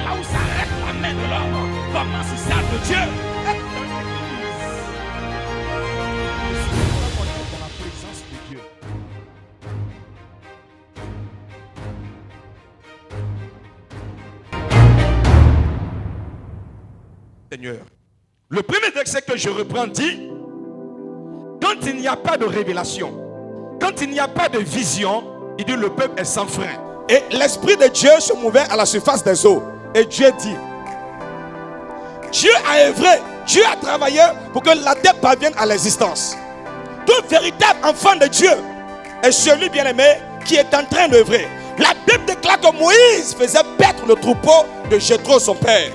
là où s'arrête la main de l'homme, commence celle de Dieu. On est dans la présence de Dieu. Seigneur. Le premier verset que je reprends dit: quand il n'y a pas de révélation, quand il n'y a pas de vision, il dit le peuple est sans frein. Et l'Esprit de Dieu se mouvait à la surface des eaux. Et Dieu dit, Dieu a œuvré, Dieu a travaillé pour que la terre parvienne à l'existence. Tout véritable enfant de Dieu est celui bien-aimé qui est en train d'œuvrer. La Bible déclare que Moïse faisait paître le troupeau de Jéthro son père.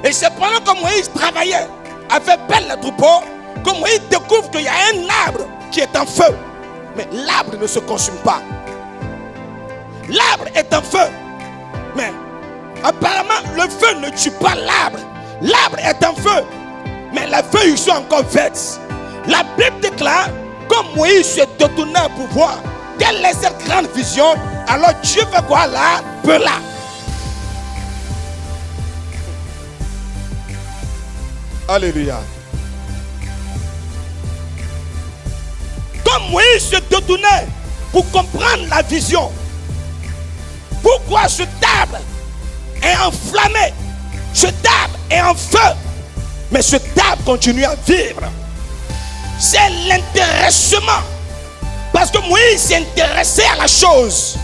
Et c'est pendant que Moïse travaillait, avait paître le troupeau, que Moïse découvre qu'il y a un arbre qui est en feu. Mais l'arbre ne se consume pas. L'arbre est en feu. Mais apparemment, le feu ne tue pas l'arbre. L'arbre est en feu. Mais les feuilles sont encore vertes. La Bible déclare que Moïse se détournait pour voir quelle est cette grande vision. Alors Dieu fait quoi là? Peu là. Alléluia. Comme Moïse se détournait pour comprendre la vision. Pourquoi ce arbre est enflammé? Ce arbre est en feu. Mais ce arbre continue à vivre. C'est l'intéressement. Parce que Moïse s'est intéressé à la chose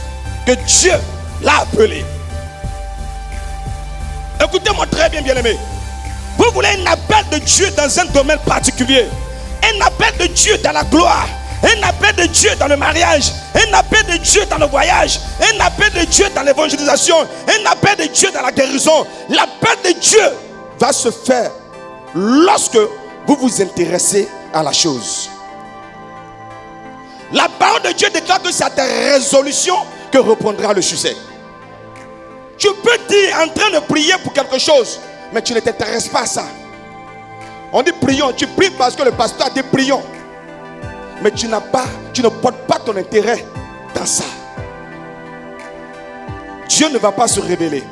que Dieu l'a appelée. Écoutez-moi très bien, bien-aimé. Vous voulez un appel de Dieu dans un domaine particulier, un appel de Dieu dans la gloire, un appel de Dieu dans le mariage, un appel de Dieu dans le voyage, un appel de Dieu dans l'évangélisation, un appel de Dieu dans la guérison. L'appel de Dieu va se faire lorsque vous vous intéressez à la chose. La parole de Dieu déclare que c'est à ta résolution que répondra le succès. Tu peux dire en train de prier pour quelque chose, mais tu ne t'intéresses pas à ça. On dit prions, tu pries parce que le pasteur a dit prions. Mais tu ne portes pas ton intérêt dans ça. Dieu ne va pas se révéler.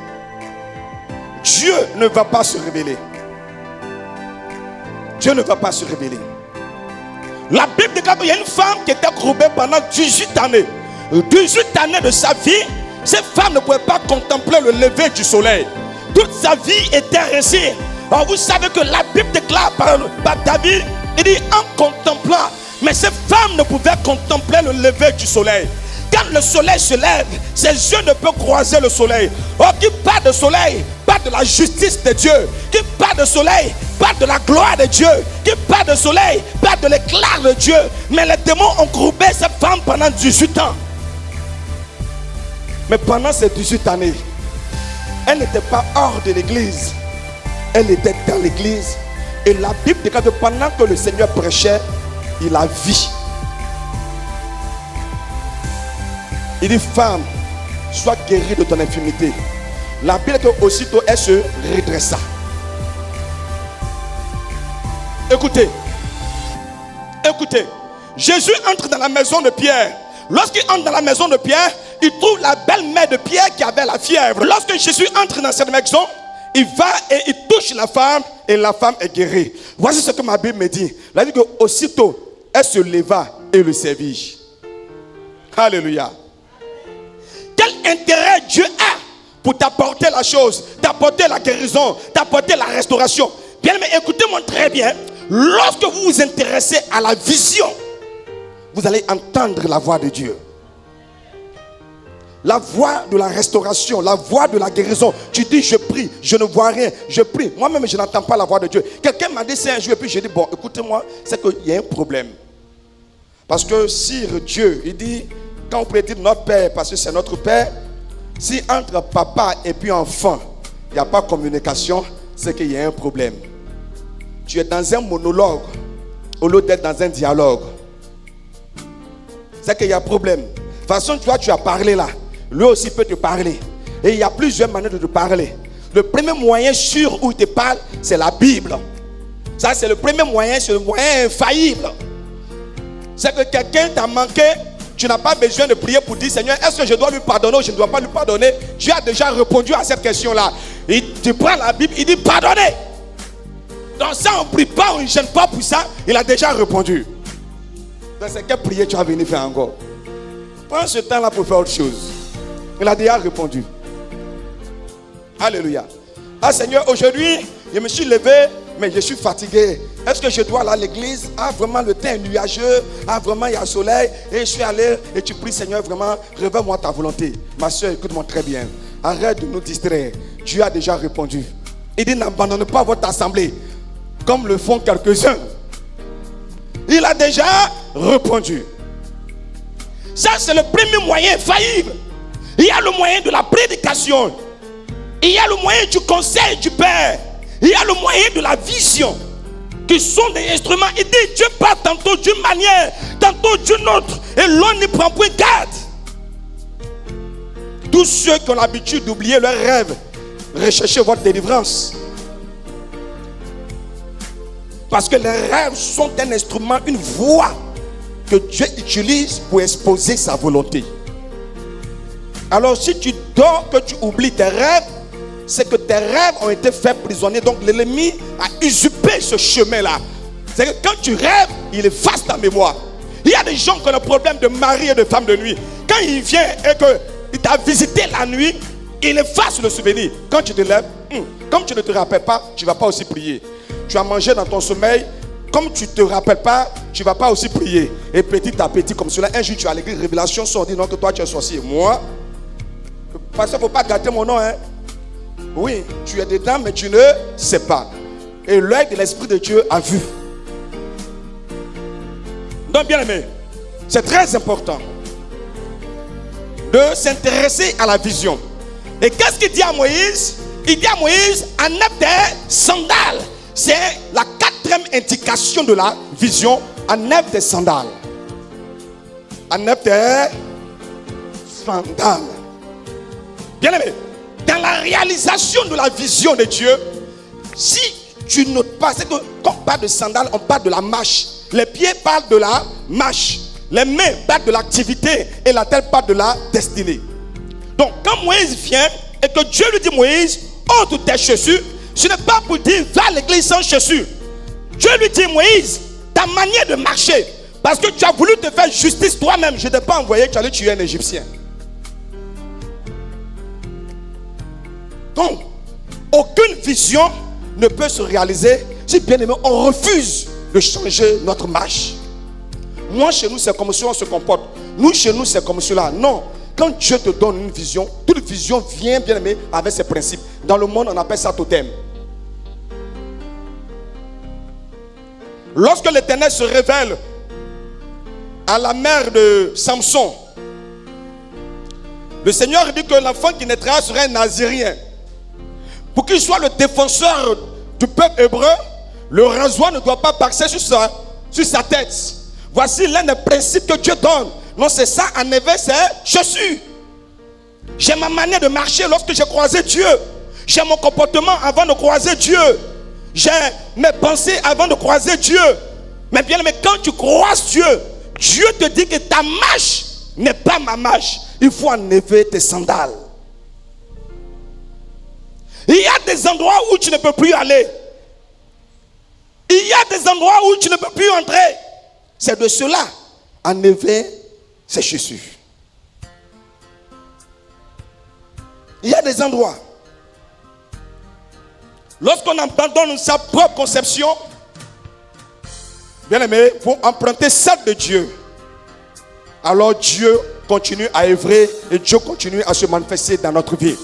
Dieu ne va pas se révéler. Dieu ne va pas se révéler. La Bible déclare qu'il y a une femme qui était courbée pendant 18 années. 18 années de sa vie, cette femme ne pouvait pas contempler le lever du soleil. Toute sa vie était ainsi. Alors vous savez que la Bible déclare par David, il dit en contemplant. Mais cette femme ne pouvait contempler le lever du soleil. Quand le soleil se lève, ses yeux ne peuvent croiser le soleil. Oh, qui parle de soleil, parle de la justice de Dieu. Qui parle de soleil, parle de la gloire de Dieu. Qui parle de soleil, parle de l'éclat de Dieu. Mais les démons ont courbé cette femme pendant 18 ans. Mais pendant ces 18 années, elle n'était pas hors de l'église. Elle était dans l'église. Et la Bible déclare que pendant que le Seigneur prêchait, il la vit. Il dit, femme, sois guérie de ton infirmité. La Bible dit qu'aussitôt elle se redressa. Écoutez, Jésus entre dans la maison de Pierre. Lorsqu'il entre dans la maison de Pierre, il trouve la belle-mère de Pierre qui avait la fièvre. Lorsque Jésus entre dans cette maison, il va et il touche la femme et la femme est guérie. Voici ce que ma Bible me dit. Elle dit qu'aussitôt, elle se leva et le servit. Alléluia. Quel intérêt Dieu a pour t'apporter la chose, t'apporter la guérison, t'apporter la restauration? Bien, mais écoutez-moi très bien. Lorsque vous vous intéressez à la vision, vous allez entendre la voix de Dieu. La voix de la restauration, la voix de la guérison. Tu dis, je prie, je ne vois rien, je prie. Moi-même, je n'entends pas la voix de Dieu. Quelqu'un m'a dit, c'est un jour, et puis j'ai dit, bon, écoutez-moi, c'est qu'il y a un problème. Parce que si Dieu, il dit, quand on prédit notre Père, parce que c'est notre Père, si entre papa et puis enfant, il n'y a pas de communication, c'est qu'il y a un problème. Tu es dans un monologue, au lieu d'être dans un dialogue. C'est qu'il y a un problème. De toute façon, toi, tu as parlé là. Lui aussi peut te parler. Et il y a plusieurs manières de te parler. Le premier moyen sûr où il te parle, c'est la Bible. Ça, c'est le premier moyen, c'est le moyen infaillible. C'est que quelqu'un t'a manqué, tu n'as pas besoin de prier pour dire, Seigneur, est-ce que je dois lui pardonner ou je ne dois pas lui pardonner? Dieu a déjà répondu à cette question-là. Et tu prends la Bible, il dit pardonnez. Donc ça, on ne prie pas, on ne gêne pas pour ça. Il a déjà répondu. Donc c'est quelle prière tu vas venir faire encore? Prends ce temps-là pour faire autre chose. Il a déjà répondu. Alléluia. Ah Seigneur, aujourd'hui, je me suis levé, mais je suis fatigué. Est-ce que je dois aller à l'église? Ah vraiment, le temps est nuageux. Ah vraiment, il y a le soleil. Et je suis allé et tu pries, Seigneur, vraiment, révèle-moi ta volonté. Ma soeur, écoute-moi très bien. Arrête de nous distraire. Dieu a déjà répondu. Il dit, n'abandonnez pas votre assemblée, comme le font quelques-uns. Il a déjà répondu. Ça, c'est le premier moyen faillible. Il y a le moyen de la prédication. Il y a le moyen du conseil du Père. Il y a le moyen de la vision, qui sont des instruments. Il dit, Dieu parle tantôt d'une manière, tantôt d'une autre, et l'on n'y prend point garde. Tous ceux qui ont l'habitude d'oublier leurs rêves, recherchez votre délivrance. Parce que les rêves sont un instrument, une voie que Dieu utilise pour exposer sa volonté. Alors si tu dors, que tu oublies tes rêves, c'est que tes rêves ont été faits prisonniers. Donc l'ennemi a usurpé ce chemin-là. C'est que quand tu rêves, il efface ta mémoire. Il y a des gens qui ont le problème de mari et de femme de nuit. Quand il vient et qu'il t'a visité la nuit, il efface le souvenir. Quand tu te lèves, comme tu ne te rappelles pas, tu ne vas pas aussi prier. Tu as mangé dans ton sommeil, comme tu ne te rappelles pas, tu ne vas pas aussi prier. Et petit à petit, comme cela, un jour tu as l'église, révélation sort, dit non que toi tu es sorcier. Moi, parce qu'il ne faut pas gâter mon nom, hein. Oui, tu es dedans, mais tu ne sais pas. Et l'œil de l'Esprit de Dieu a vu. Donc, bien aimé, c'est très important de s'intéresser à la vision. Et qu'est-ce qu'il dit à Moïse? Il dit à Moïse, enlève tes sandales. C'est la quatrième indication de la vision. Enlève tes sandales. Enlève tes sandales. Bien aimé, dans la réalisation de la vision de Dieu, si tu notes pas, c'est que quand on parle de sandales, on parle de la marche. Les pieds parlent de la marche. Les mains parlent de l'activité et la tête parle de la destinée. Donc quand Moïse vient et que Dieu lui dit, Moïse, ôte tes chaussures, ce n'est pas pour dire va à l'église sans chaussures. Dieu lui dit, Moïse, ta manière de marcher, parce que tu as voulu te faire justice toi-même, je ne t'ai pas envoyé, tu allais tuer un Égyptien. Donc, aucune vision ne peut se réaliser si, bien aimé, on refuse de changer notre marche. Moi, chez nous, c'est comme ça on se comporte. Nous, chez nous, c'est comme cela. Non. Quand Dieu te donne une vision, toute vision vient, bien aimé, avec ses principes. Dans le monde, on appelle ça totem. Lorsque l'Éternel se révèle à la mère de Samson, le Seigneur dit que l'enfant qui naîtra sera un Nazirien. Pour qu'il soit le défenseur du peuple hébreu, le rasoir ne doit pas passer sur sa tête. Voici l'un des principes que Dieu donne. Non, c'est ça, enlever ses chaussures. J'ai ma manière de marcher lorsque j'ai croisé Dieu. J'ai mon comportement avant de croiser Dieu. J'ai mes pensées avant de croiser Dieu. Mais bien, mais quand tu croises Dieu, Dieu te dit que ta marche n'est pas ma marche. Il faut enlever tes sandales. Il y a des endroits où tu ne peux plus aller. Il y a des endroits où tu ne peux plus entrer. C'est de cela, enlever ses chaussures. Il y a des endroits. Lorsqu'on abandonne sa propre conception, bien aimé, il faut emprunter celle de Dieu. Alors Dieu continue à œuvrer et Dieu continue à se manifester dans notre vie.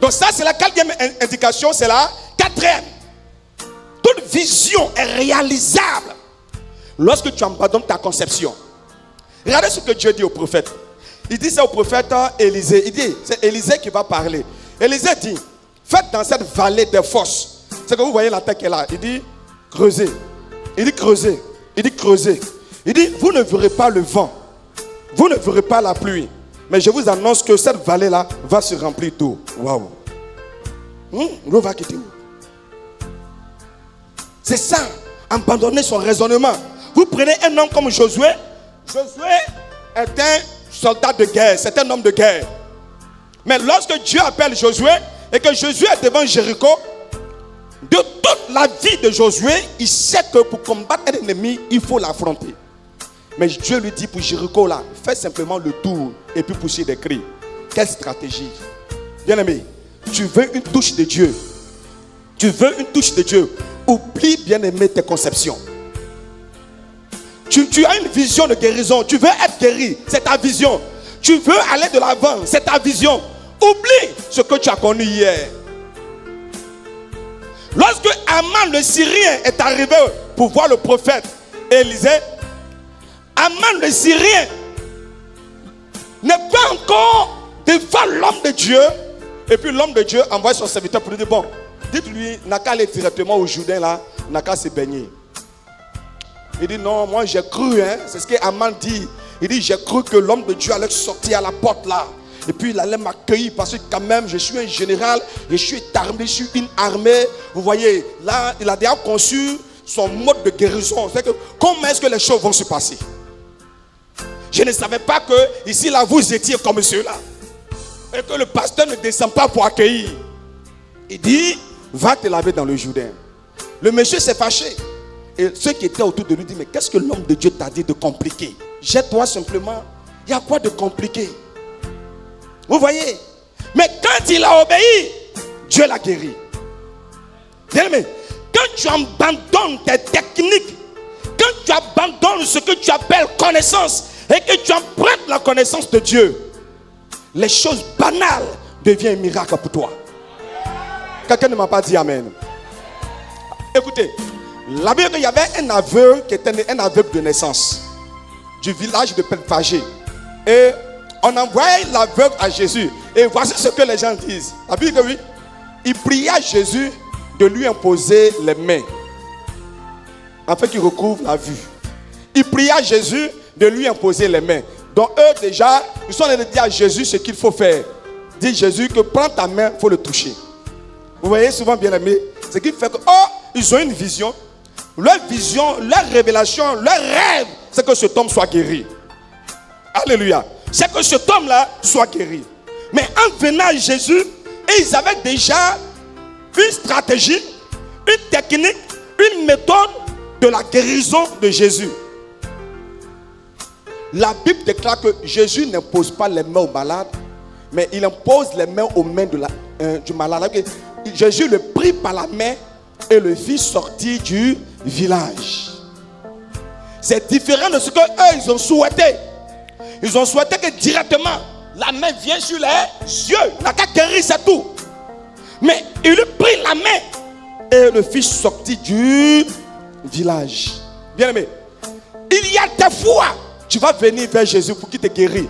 Donc ça, c'est la quatrième indication, c'est la quatrième. Toute vision est réalisable lorsque tu abandonnes ta conception. Regardez ce que Dieu dit au prophète. Il dit ça au prophète Élisée. Il dit, c'est Élisée qui va parler. Élisée dit, faites dans cette vallée des fosses. C'est que vous voyez la terre qui est là. Il dit, creusez. Il dit, creusez. Il dit, creusez. Il dit, vous ne verrez pas le vent. Vous ne verrez pas la pluie. Mais je vous annonce que cette vallée-là va se remplir d'eau. Waouh. L'eau va quitter où? C'est ça, abandonner son raisonnement. Vous prenez un homme comme Josué. Josué est un soldat de guerre, c'est un homme de guerre. Mais lorsque Dieu appelle Josué et que Josué est devant Jéricho, de toute la vie de Josué, il sait que pour combattre un ennemi, il faut l'affronter. Mais Dieu lui dit pour Jéricho là, fais simplement le tour et puis pousser des cris. Quelle stratégie? Bien-aimé, tu veux une touche de Dieu. Tu veux une touche de Dieu. Oublie, bien-aimé, tes conceptions. Tu as une vision de guérison. Tu veux être guéri. C'est ta vision. Tu veux aller de l'avant. C'est ta vision. Oublie ce que tu as connu hier. Lorsque Aman le Syrien est arrivé pour voir le prophète Élisée, Aman le Syrien n'est pas encore devant l'homme de Dieu. Et puis l'homme de Dieu envoie son serviteur pour lui dire, bon, dites-lui, n'a qu'à aller directement au Jourdain là, n'a qu'à se baigner. Il dit, non, moi j'ai cru, hein, c'est ce qu'Aman dit. Il dit, j'ai cru que l'homme de Dieu allait sortir à la porte là. Et puis il allait m'accueillir parce que quand même, je suis un général, je suis armé, je suis une armée. Vous voyez, là, il a déjà conçu son mode de guérison. C'est que comment est-ce que les choses vont se passer? Je ne savais pas que ici, là, vous étiez comme ceux-là. Et que le pasteur ne descend pas pour accueillir. Il dit, va te laver dans le Jourdain. Le monsieur s'est fâché. Et ceux qui étaient autour de lui disent, mais qu'est-ce que l'homme de Dieu t'a dit de compliqué? Jette-toi simplement. Il y a quoi de compliqué? Vous voyez? Mais quand il a obéi, Dieu l'a guéri. Bien-aimé, quand tu abandonnes tes techniques, quand tu abandonnes ce que tu appelles connaissance et que tu empruntes la connaissance de Dieu, les choses banales deviennent un miracle pour toi. Quelqu'un ne m'a pas dit amen. Écoutez, la Bible, il y avait un aveugle qui était un aveugle de naissance du village de Bethphagée. Et on envoyait l'aveugle à Jésus. Et voici ce que les gens disent. La Bible dit oui. Il pria Jésus de lui imposer les mains afin qu'il recouvre la vue. Il pria Jésus de lui imposer les mains. Donc eux déjà, ils sont allés dire à Jésus ce qu'il faut faire. Dit Jésus que prends ta main, il faut le toucher. Vous voyez souvent bien aimé, ce qui fait que ils ont une vision. Leur vision, leur révélation, leur rêve, c'est que cet homme soit guéri. Alléluia. C'est que cet homme-là soit guéri. Mais en venant à Jésus, ils avaient déjà une stratégie, une technique, une méthode de la guérison de Jésus. La Bible déclare que Jésus n'impose pas les mains aux malades, mais il impose les mains aux mains du malade. Jésus le prit par la main et le fit sortir du village. C'est différent de ce que eux ils ont souhaité. Ils ont souhaité que directement la main vienne sur les yeux. La qu'à guérir, c'est tout. Mais il lui prit la main et le fit sortir du village. Bien aimé, il y a des fois tu vas venir vers Jésus pour qu'il te guérisse.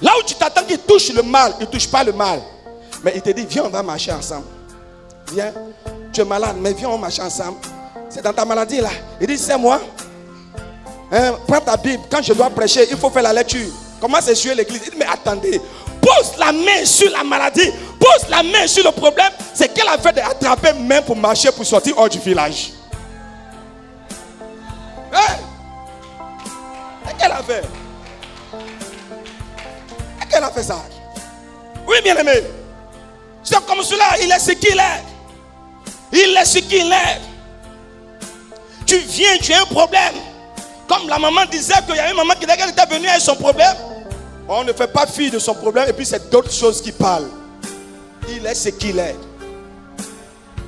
Là où tu t'attends qu'il touche le mal, il ne touche pas le mal. Mais il te dit, viens, on va marcher ensemble. Viens, tu es malade, mais viens, on marche ensemble. C'est dans ta maladie là. Il dit, c'est moi. Prends ta Bible. Quand je dois prêcher, il faut faire la lecture. Comment c'est sur l'église? Il dit, mais attendez. Pose la main sur la maladie. Pose la main sur le problème. C'est qu'elle a fait d'attraper main pour marcher, pour sortir hors du village. Et qu'elle a fait? Et qu'elle a fait ça? Oui, bien aimé. C'est comme cela, il est ce qu'il est. Il est ce qu'il est. Tu viens, tu as un problème. Comme la maman disait qu'il y a une maman qui était venue avec son problème. On ne fait pas fi de son problème et puis c'est d'autres choses qui parlent. Il est ce qu'il est.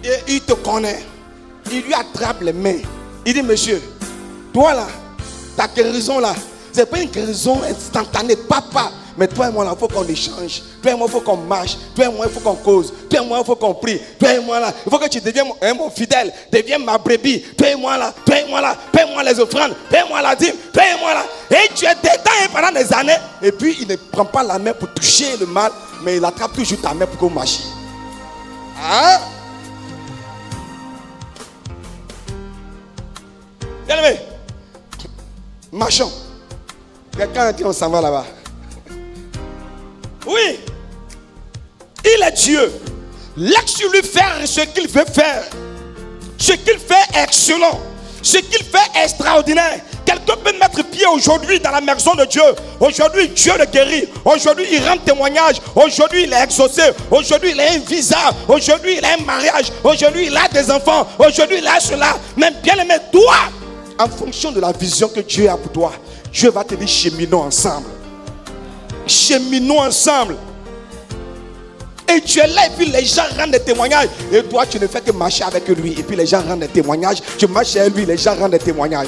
Et il te connaît. Il lui attrape les mains. Il dit, monsieur, toi là, ta guérison là, c'est pas une guérison instantanée, papa. Mais toi et moi là, il faut qu'on échange. Toi et moi, il faut qu'on marche. Toi et moi, il faut qu'on cause. Toi et moi, il faut qu'on prie. Toi et moi là, il faut que tu deviennes mon fidèle. Deviens ma brebis. Toi et moi là, paie-moi les offrandes. Paie-moi la dîme. Toi et moi là. Et tu es dedans pendant des années. Et puis, il ne prend pas la main pour toucher le mal, mais il attrape toujours ta main pour qu'on marche. Hein? Bien aimé, marchons. Quelqu'un a dit on s'en va là-bas. Oui, il est Dieu. Laisse-lui faire ce qu'il veut faire. Ce qu'il fait est excellent. Ce qu'il fait est extraordinaire. Quelqu'un peut mettre pied aujourd'hui dans la maison de Dieu. Aujourd'hui, Dieu le guérit. Aujourd'hui, il rend témoignage. Aujourd'hui, il est exaucé. Aujourd'hui, il a un visa. Aujourd'hui, il a un mariage. Aujourd'hui, il a des enfants. Aujourd'hui, il a cela. Mais bien aimé, toi, en fonction de la vision que Dieu a pour toi, Dieu va te dire cheminons ensemble. Cheminons ensemble. Et tu es là et puis les gens rendent des témoignages. Et toi, tu ne fais que marcher avec lui. Et puis les gens rendent des témoignages. Tu marches avec lui, les gens rendent des témoignages.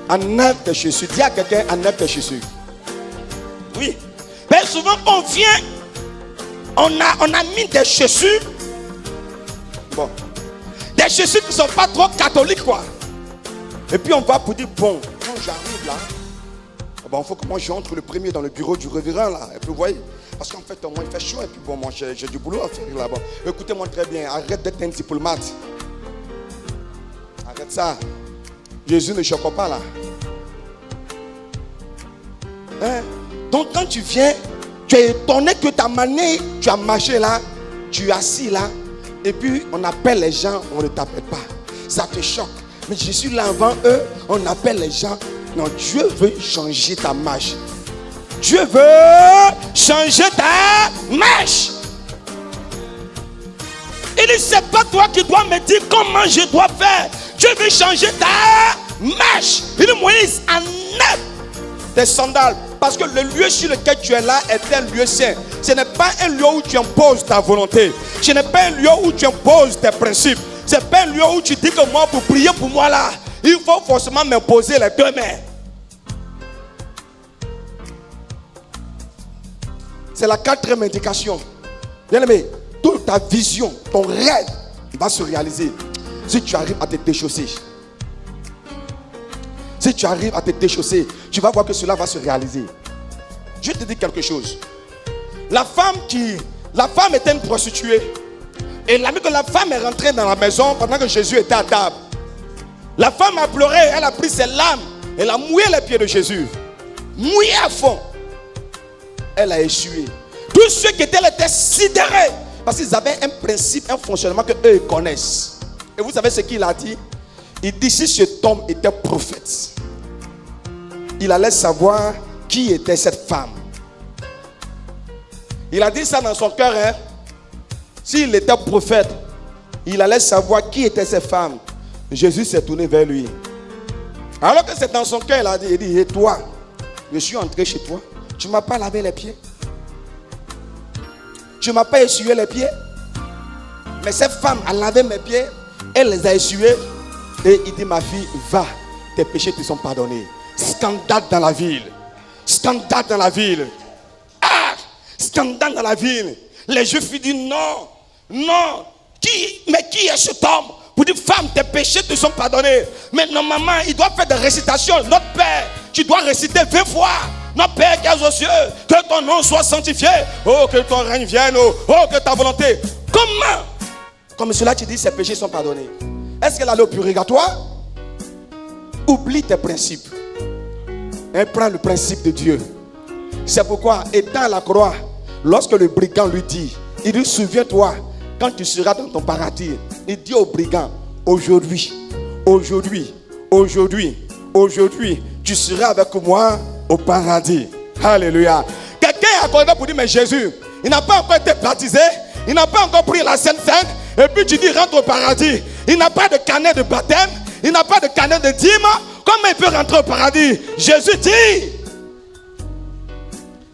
Enlève tes chaussures. Dis à quelqu'un, enlève tes chaussures. Oui. Mais souvent, on vient, on a mis des chaussures. Bon. Des chaussures qui ne sont pas trop catholiques, quoi. Et puis on va pour dire, bon, quand j'arrive là, bon, il faut que moi j'entre le premier dans le bureau du révérend là. Et puis vous voyez, parce qu'en fait, moi il fait chaud et puis bon, moi j'ai du boulot à faire là-bas. Écoutez-moi très bien, arrête d'être un diplomate. Arrête ça. Jésus ne choque pas là. Hein? Donc quand tu viens, tu es étonné que ta manière, tu as marché là, tu es assis là, et puis on appelle les gens, on ne t'appelle pas. Ça te choque. Mais je suis là avant eux, on appelle les gens. Non, Dieu veut changer ta marche. Dieu veut changer ta marche. Il dit, c'est pas toi qui dois me dire comment je dois faire. Dieu veut changer ta marche. Il dit, Moïse, enlève tes sandales. Parce que le lieu sur lequel tu es là est un lieu saint. Ce n'est pas un lieu où tu imposes ta volonté. Ce n'est pas un lieu où tu imposes tes principes. Ce n'est pas un lieu où tu dis que moi, pour prier pour moi là, il faut forcément m'imposer les deux mains. C'est la quatrième indication. Bien aimé, toute ta vision, ton rêve, il va se réaliser si tu arrives à te déchausser. Si tu arrives à te déchausser, tu vas voir que cela va se réaliser. Je te dis quelque chose. La femme était une prostituée. Et elle a vu que la femme est rentrée dans la maison pendant que Jésus était à table. La femme a pleuré, elle a pris ses larmes, elle a mouillé les pieds de Jésus. Mouillé à fond. Elle a essuyé. Tous ceux qui étaient là étaient sidérés. Parce qu'ils avaient un principe, un fonctionnement que eux connaissent. Et vous savez ce qu'il a dit? Il dit, si cet homme était prophète, il allait savoir qui était cette femme. Il a dit ça dans son cœur, hein? S'il était prophète, il allait savoir qui était cette femme. Jésus s'est tourné vers lui. Alors que c'est dans son cœur, il dit, et toi, je suis entré chez toi, tu ne m'as pas lavé les pieds. Tu ne m'as pas essuyé les pieds. Mais cette femme a lavé mes pieds, elle les a essuyés. Et il dit, ma fille, va, tes péchés te sont pardonnés. Scandale dans la ville. Scandale dans la ville. Ah! Scandale dans la ville. Les Juifs disent non, non. Mais qui est cet homme pour dire, femme, tes péchés te sont pardonnés. Mais normalement, il doit faire des récitations. Notre Père, tu dois réciter 20 fois. Notre Père qui est aux cieux, que ton nom soit sanctifié. Oh, que ton règne vienne. Oh, que ta volonté. Comment? Comme cela, tu dis, ses péchés sont pardonnés. Est-ce qu'elle allait au purgatoire? Oublie tes principes. Elle prend le principe de Dieu. C'est pourquoi, étant à la croix, lorsque le brigand lui dit, il dit, souviens-toi, quand tu seras dans ton paradis, il dit au brigand, aujourd'hui, tu seras avec moi au paradis. Alléluia. Quelqu'un est accordé pour dire, mais Jésus, il n'a pas encore été baptisé, il n'a pas encore pris la Sainte Sainte, et puis tu dis, rentre au paradis. Il n'a pas de canet de baptême, il n'a pas de canet de dîme. Comment il peut rentrer au paradis? Jésus dit,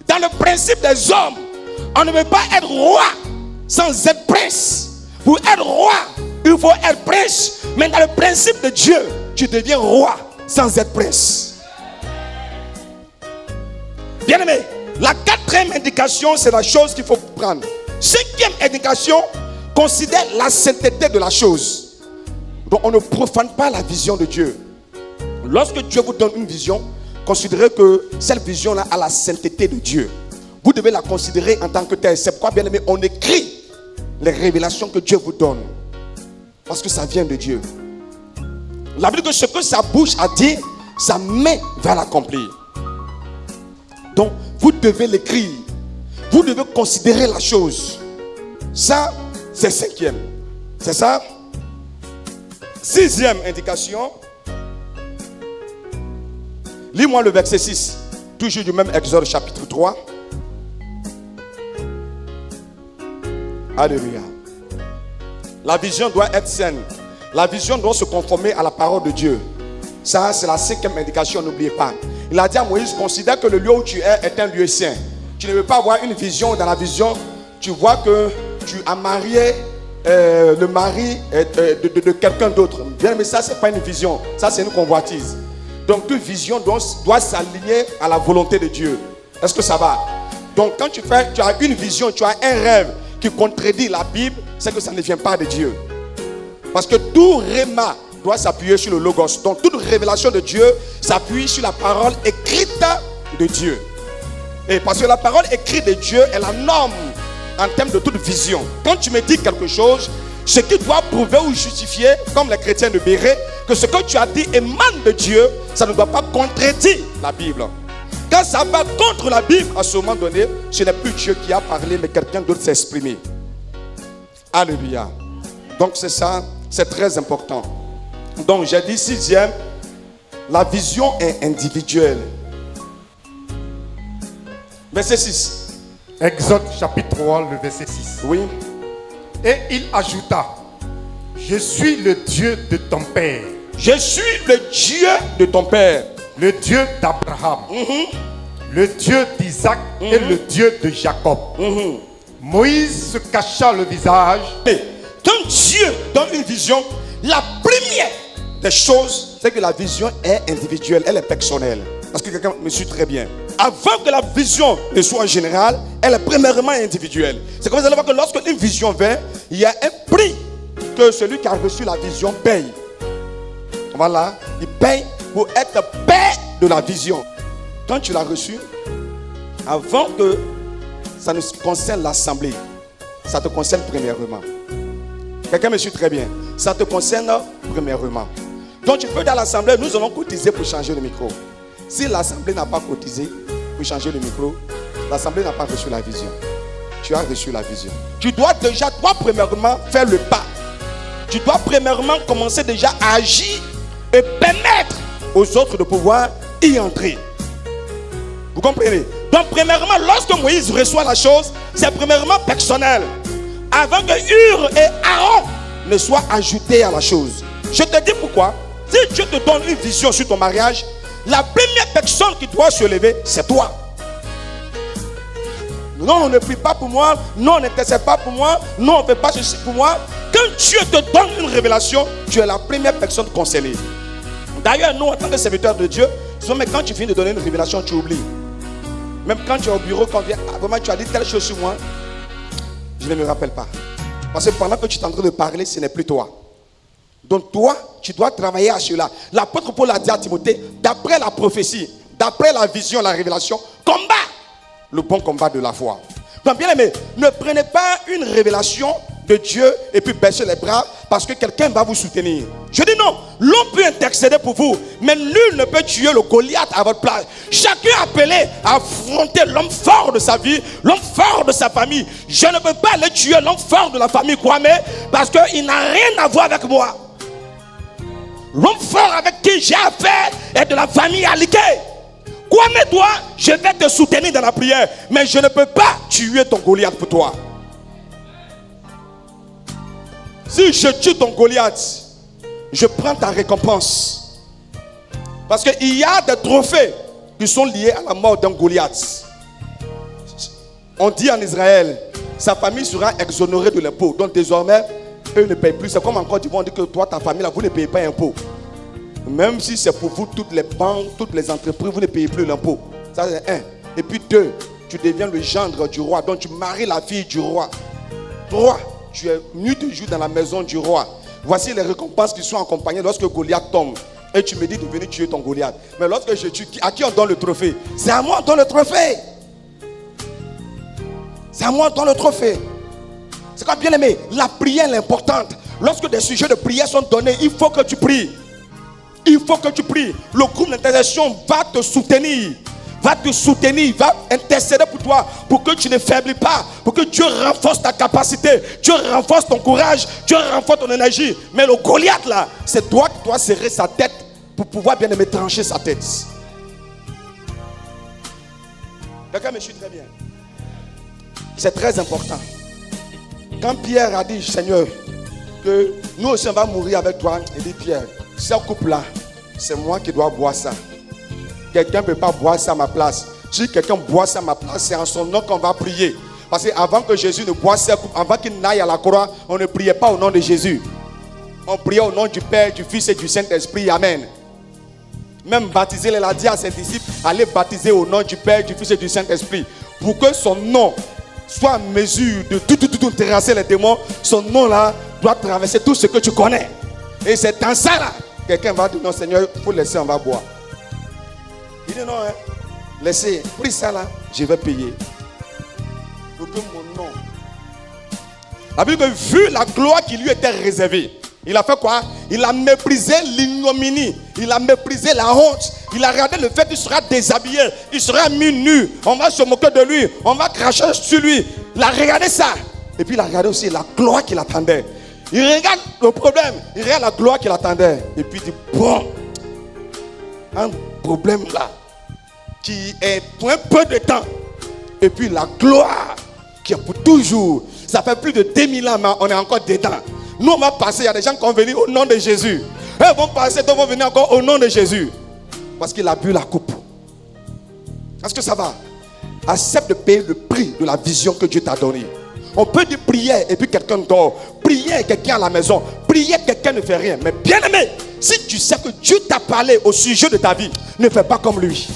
dans le principe des hommes, on ne peut pas être roi sans être prince. Pour être roi, il faut être prince. Mais dans le principe de Dieu, tu deviens roi sans être prince. Bien aimé, la quatrième indication, c'est la chose qu'il faut prendre. Cinquième indication, considère la sainteté de la chose. Donc on ne profane pas la vision de Dieu. Lorsque Dieu vous donne une vision, considérez que cette vision-là a la sainteté de Dieu. Vous devez la considérer en tant que telle. C'est pourquoi, bien aimé, on écrit les révélations que Dieu vous donne. Parce que ça vient de Dieu. La Bible dit que ce que sa bouche a dit, sa main va l'accomplir. Donc, vous devez l'écrire. Vous devez considérer la chose. Ça, c'est cinquième. C'est ça? Sixième indication. Lis-moi le verset 6. Toujours du même Exode chapitre 3. Alléluia. La vision doit être saine. La vision doit se conformer à la parole de Dieu. Ça, c'est la cinquième indication, n'oubliez pas. Il a dit à Moïse, considère que le lieu où tu es est un lieu saint. Tu ne veux pas avoir une vision. Dans la vision, tu vois que tu as marié le mari de quelqu'un d'autre. Bien, mais ça, ce n'est pas une vision. Ça, c'est une convoitise. Donc, toute vision doit s'aligner à la volonté de Dieu. Est-ce que ça va? Donc, quand tu as une vision, tu as un rêve qui contredit la Bible, c'est que ça ne vient pas de Dieu. Parce que tout réma doit s'appuyer sur le logos. Donc, toute révélation de Dieu s'appuie sur la parole écrite de Dieu. Et parce que la parole écrite de Dieu est la norme en termes de toute vision. Quand tu me dis quelque chose, ce qui doit prouver ou justifier, comme les chrétiens de Béret, que ce que tu as dit émane de Dieu, ça ne doit pas contredire la Bible. Quand ça va contre la Bible, à ce moment donné, ce n'est plus Dieu qui a parlé, mais quelqu'un d'autre s'est exprimé. Alléluia. Donc c'est ça, c'est très important. Donc j'ai dit sixième, la vision est individuelle. Verset 6. Exode chapitre 3, le verset 6. Oui. Et il ajouta, je suis le Dieu de ton père. Je suis le Dieu de ton père. Le Dieu d'Abraham. Le Dieu d'Isaac et le Dieu de Jacob. Moïse se cacha le visage. Et quand Dieu donne une vision, la première des choses, c'est que la vision est individuelle, elle est personnelle. Parce que quelqu'un me suit très bien. Avant que la vision ne soit générale, elle est premièrement individuelle. C'est comme ça que vous allez voir que lorsque une vision vient, il y a un prix que celui qui a reçu la vision paye. Voilà, il paye pour être père de la vision. Quand tu l'as reçu, avant que ça ne concerne l'assemblée, ça te concerne premièrement. Quelqu'un me suit très bien. Ça te concerne premièrement. Donc tu peux dans l'assemblée, nous allons cotiser pour changer le micro. Si l'assemblée n'a pas cotisé pour changer le micro, l'assemblée n'a pas reçu la vision. Tu as reçu la vision. Tu dois déjà, toi premièrement, faire le pas. Tu dois premièrement commencer déjà à agir et permettre aux autres de pouvoir y entrer. Vous comprenez? Donc premièrement, lorsque Moïse reçoit la chose, c'est premièrement personnel. Avant que Hur et Aaron ne soient ajoutés à la chose. Je te dis pourquoi. Si Dieu te donne une vision sur ton mariage, la première personne qui doit se lever, c'est toi. Non, on ne prie pas pour moi. Non, on n'intercède pas pour moi. Non, on ne fait pas ceci pour moi. Quand Dieu te donne une révélation, tu es la première personne concernée. D'ailleurs, nous, en tant que serviteurs de Dieu, mais quand tu finis de donner une révélation, tu oublies. Même quand tu es au bureau, quand vraiment tu as dit telle chose sur moi, je ne me rappelle pas. Parce que pendant que tu es en train de parler, ce n'est plus toi. Donc toi, tu dois travailler à cela. L'apôtre Paul a dit à Timothée, d'après la prophétie, d'après la vision, la révélation, combat le bon combat de la foi. Donc bien aimé, ne prenez pas une révélation de Dieu et puis baissez les bras parce que quelqu'un va vous soutenir. Je dis non, l'homme peut intercéder pour vous, mais nul ne peut tuer le Goliath à votre place. Chacun est appelé à affronter l'homme fort de sa vie, l'homme fort de sa famille. Je ne peux pas aller tuer l'homme fort de la famille Kwame parce qu'il n'a rien à voir avec moi. L'homme fort avec qui j'ai affaire est de la famille Aliké. Kwame, toi, je vais te soutenir dans la prière, mais je ne peux pas tuer ton Goliath pour toi. Si je tue ton Goliath, je prends ta récompense. Parce qu'il y a des trophées qui sont liés à la mort d'un Goliath. On dit en Israël, sa famille sera exonérée de l'impôt. Donc désormais, eux ne payent plus. C'est comme en Côte d'Ivoire, on dit que toi, ta famille, là, vous ne payez pas l'impôt. Même si c'est pour vous, toutes les banques, toutes les entreprises, vous ne payez plus l'impôt. Ça, c'est un. Et puis deux, tu deviens le gendre du roi. Donc tu maries la fille du roi. Trois, tu es nuit et jour dans la maison du roi. Voici les récompenses qui sont accompagnées lorsque Goliath tombe. Et tu me dis de venir tuer ton Goliath. Mais lorsque je tue, à qui on donne le trophée? C'est à moi on donne le trophée. C'est à moi on donne le trophée. C'est comme bien aimé, la prière est importante. Lorsque des sujets de prière sont donnés, il faut que tu pries. Il faut que tu pries. Le groupe d'intercession va te soutenir. va te soutenir, va intercéder pour toi, pour que tu ne faiblis pas, pour que Dieu renforce ta capacité, Dieu renforce ton courage, Dieu renforce ton énergie. Mais le Goliath là, c'est toi qui dois serrer sa tête pour pouvoir bien aimer trancher sa tête. Quelqu'un me suit très bien. C'est très important. Quand Pierre a dit, Seigneur, que nous aussi on va mourir avec toi, il dit, Pierre, ce couple-là, c'est moi qui dois boire ça. Quelqu'un ne peut pas boire ça à ma place. Si quelqu'un boit ça à ma place, c'est en son nom qu'on va prier. Parce qu'avant que Jésus ne boive sa coupe, avant qu'il n'aille à la croix, on ne priait pas au nom de Jésus. On priait au nom du Père, du Fils et du Saint-Esprit. Amen. Même baptiser, il a dit à ses disciples, allez baptiser au nom du Père, du Fils et du Saint-Esprit. Pour que son nom soit en mesure de tout terrasser les démons, son nom là doit traverser tout ce que tu connais. Et c'est dans ça là, quelqu'un va dire, non Seigneur, il faut laisser, on va boire. Il dit non, hein, laissez, pris ça là, je vais payer. Pour que mon nom. La Bible dit, vu la gloire qui lui était réservée, il a fait quoi? Il a méprisé l'ignominie, il a méprisé la honte, il a regardé le fait qu'il sera déshabillé, il sera mis nu, on va se moquer de lui, on va cracher sur lui. Il a regardé ça, et puis il a regardé aussi la gloire qui l'attendait. Il regarde le problème, il regarde la gloire qui l'attendait, et puis il dit, bon, un problème là, qui est pour un peu de temps, et puis la gloire qui est pour toujours. Ça fait plus de 2000 ans, mais on est encore dedans. Nous on va passer, il y a des gens qui vont venir au nom de Jésus. Eux vont passer, d'autres vont venir encore au nom de Jésus. Parce qu'il a bu la coupe. Est-ce que ça va? Accepte de payer le prix de la vision que Dieu t'a donnée. On peut dire prier et puis quelqu'un dort. Prier quelqu'un à la maison. Prier quelqu'un ne fait rien. Mais bien aimé, si tu sais que Dieu t'a parlé au sujet de ta vie, ne fais pas comme lui.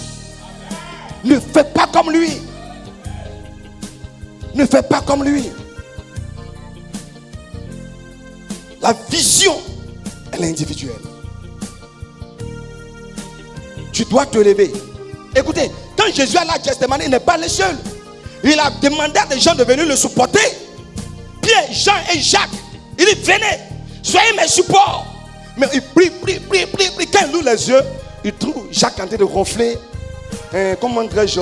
Ne fais pas comme lui. Ne fais pas comme lui. La vision, elle est individuelle. Tu dois te lever. Écoutez, quand Jésus a la Gethsémane, il n'est pas le seul. Il a demandé à des gens de venir le supporter. Pierre, Jean et Jacques. Il dit, venez, soyez mes supports. Mais il prie. Quand il ouvre les yeux, il trouve Jacques en train de ronfler. Comment dirais-je?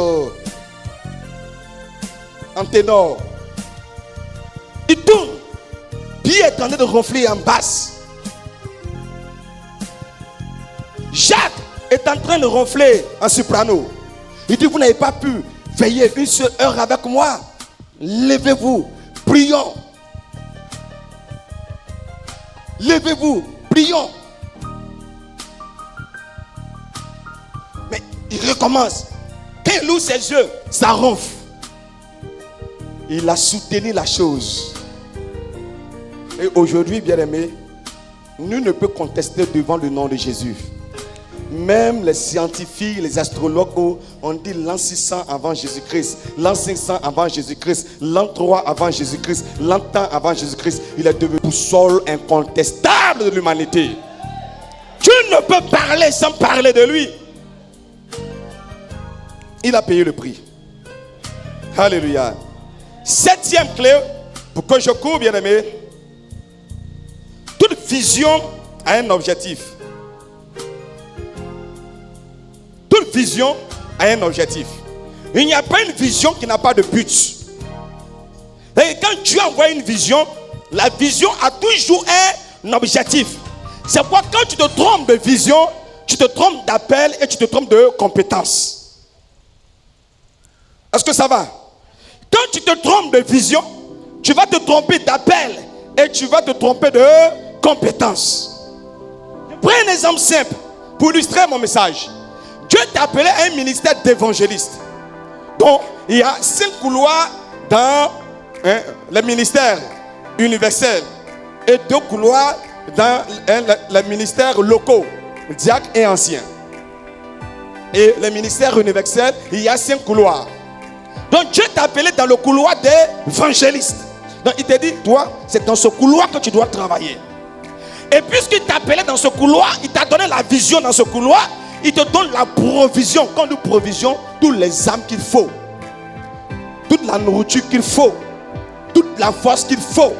En ténor. Il tourne. Pierre est en train de ronfler en basse. Jacques est en train de ronfler en soprano. Il dit, vous n'avez pas pu veiller une seule heure avec moi. Levez-vous, prions. Levez-vous, prions. Mais il recommence. Quand il ouvre ses yeux, ça ronfle. Il a soutenu la chose. Et aujourd'hui, bien-aimés, nul ne peut contester devant le nom de Jésus. Même les scientifiques, les astrologues ont dit l'an 600 avant Jésus-Christ, l'an 500 avant Jésus-Christ, l'an 3 avant Jésus-Christ, l'an 100 avant Jésus-Christ. Il est devenu boussole incontestable de l'humanité. Tu ne peux parler sans parler de lui. Il a payé le prix. Alléluia. 7e clé, pour que je cours, bien-aimé. Toute vision a un objectif. Toute vision a un objectif. Il n'y a pas une vision qui n'a pas de but. Et quand Dieu envoie une vision, la vision a toujours un objectif. C'est pourquoi quand tu te trompes de vision, tu te trompes d'appel et tu te trompes de compétence. Est-ce que ça va? Quand tu te trompes de vision, tu vas te tromper d'appel et tu vas te tromper de compétence. Je prends un exemple simple pour illustrer mon message. Dieu t'a appelé à un ministère d'évangéliste. Donc, il y a 5 couloirs dans le ministère universel et 2 couloirs dans les ministères locaux, diacres et anciens. Et le ministère universel, il y a 5 couloirs. Donc, Dieu t'a appelé dans le couloir des évangélistes. Donc, il t'a dit, toi, c'est dans ce couloir que tu dois travailler. Et puisqu'il t'a appelé dans ce couloir, il t'a donné la vision dans ce couloir, il te donne la provision. Quand nous provision, toutes les âmes qu'il faut, toute la nourriture qu'il faut, toute la force qu'il faut,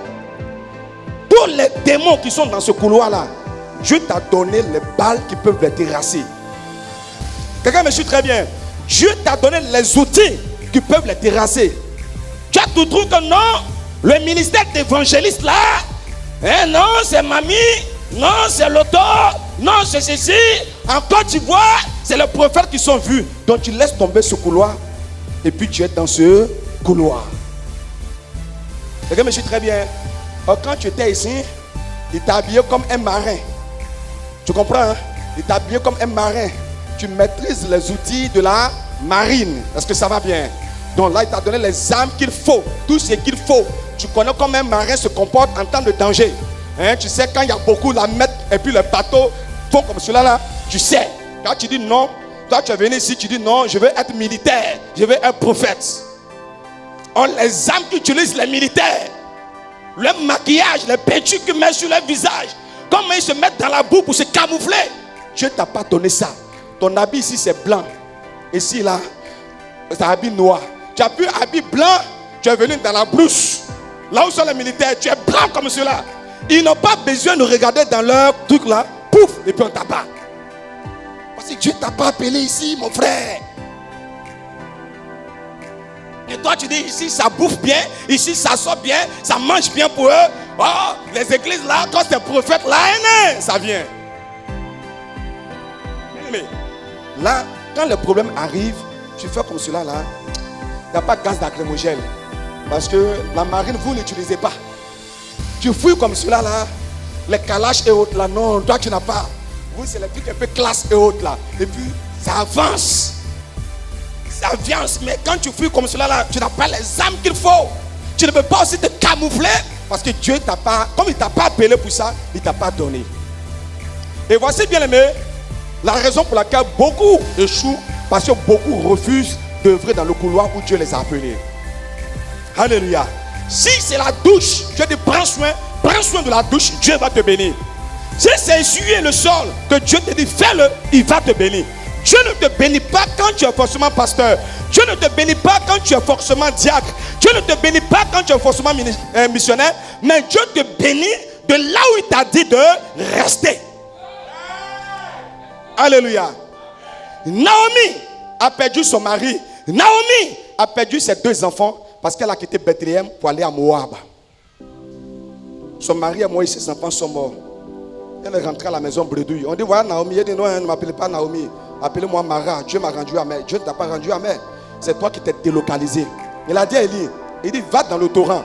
tous les démons qui sont dans ce couloir-là, Dieu t'a donné les balles qui peuvent les terrasser. Quelqu'un me suit très bien. Dieu t'a donné les outils qui peuvent les terrasser. Tu as tout trouvé que non, le ministère d'évangéliste là, hein, non, c'est mamie, non, c'est l'auteur, non, c'est ceci. En Côte d'Ivoire, c'est les prophètes qui sont vus. Donc tu laisses tomber ce couloir et puis tu es dans ce couloir. Regarde, je suis très bien. Quand tu étais ici, il t'a habillé comme un marin. Tu comprends, hein? Il t'a habillé comme un marin. Tu maîtrises les outils de la marine. Est-ce que ça va bien? Donc là, il t'a donné les armes qu'il faut. Tout ce qu'il faut. Tu connais comment un marin se comporte en temps de danger. Hein? Tu sais, quand il y a beaucoup la mettre et puis les bateaux font comme cela là, tu sais. Quand tu dis non, toi tu es venu ici, tu dis non, je veux être militaire. Je veux être prophète. On les armes qu'utilisent les militaires. Le maquillage, les peintures qu'ils mettent sur leur visage. Comment ils se mettent dans la boue pour se camoufler. Dieu ne t'a pas donné ça. Ton habit ici c'est blanc. Ici là, c'est un habit noir. Tu as pu un habit blanc, tu es venu dans la brousse. Là où sont les militaires, tu es blanc comme cela. Ils n'ont pas besoin de regarder dans leur truc là. Pouf, et puis on t'abat. Parce que Dieu ne t'a pas appelé ici, mon frère. Et toi tu dis ici ça bouffe bien, ici ça sort bien, ça mange bien pour eux. Oh, les églises là, quand c'est prophète là, ça vient. Mais là, quand le problème arrive, tu fais comme cela là, il n'y a pas de gaz lacrymogène. Parce que la marine, vous n'utilisez pas. Tu fouilles comme cela là, les calaches et autres là, non, toi tu n'as pas. Vous c'est les trucs un peu classe et autres là. Et puis ça avance. Ça avance, mais quand tu fouilles comme cela là, tu n'as pas les armes qu'il faut. Tu ne peux pas aussi te camoufler. Parce que Dieu t'a pas, comme il ne t'a pas appelé pour ça, il ne t'a pas donné. Et voici bien aimé, la raison pour laquelle beaucoup échouent, parce que beaucoup refusent d'œuvrer dans le couloir où Dieu les a appelés. Alléluia. Si c'est la douche, Dieu dit prends soin de la douche, Dieu va te bénir. Si c'est essuyer le sol, que Dieu te dit fais-le, il va te bénir. Dieu ne te bénit pas quand tu es forcément pasteur. Dieu ne te bénit pas quand tu es forcément diacre. Dieu ne te bénit pas quand tu es forcément missionnaire. Mais Dieu te bénit de là où il t'a dit de rester. Alléluia. Naomi a perdu son mari. Naomi a perdu ses 2 enfants parce qu'elle a quitté Bethléem pour aller à Moab. Son mari est mort et ses enfants sont morts. Elle est rentrée à la maison bredouille. On dit voilà Naomi. Elle dit non, ne m'appelez pas Naomi. Appelez-moi Mara. Dieu m'a rendu amère. Dieu ne t'a pas rendu amère. C'est toi qui t'es délocalisé. Il a dit à Élie, il dit va dans le torrent.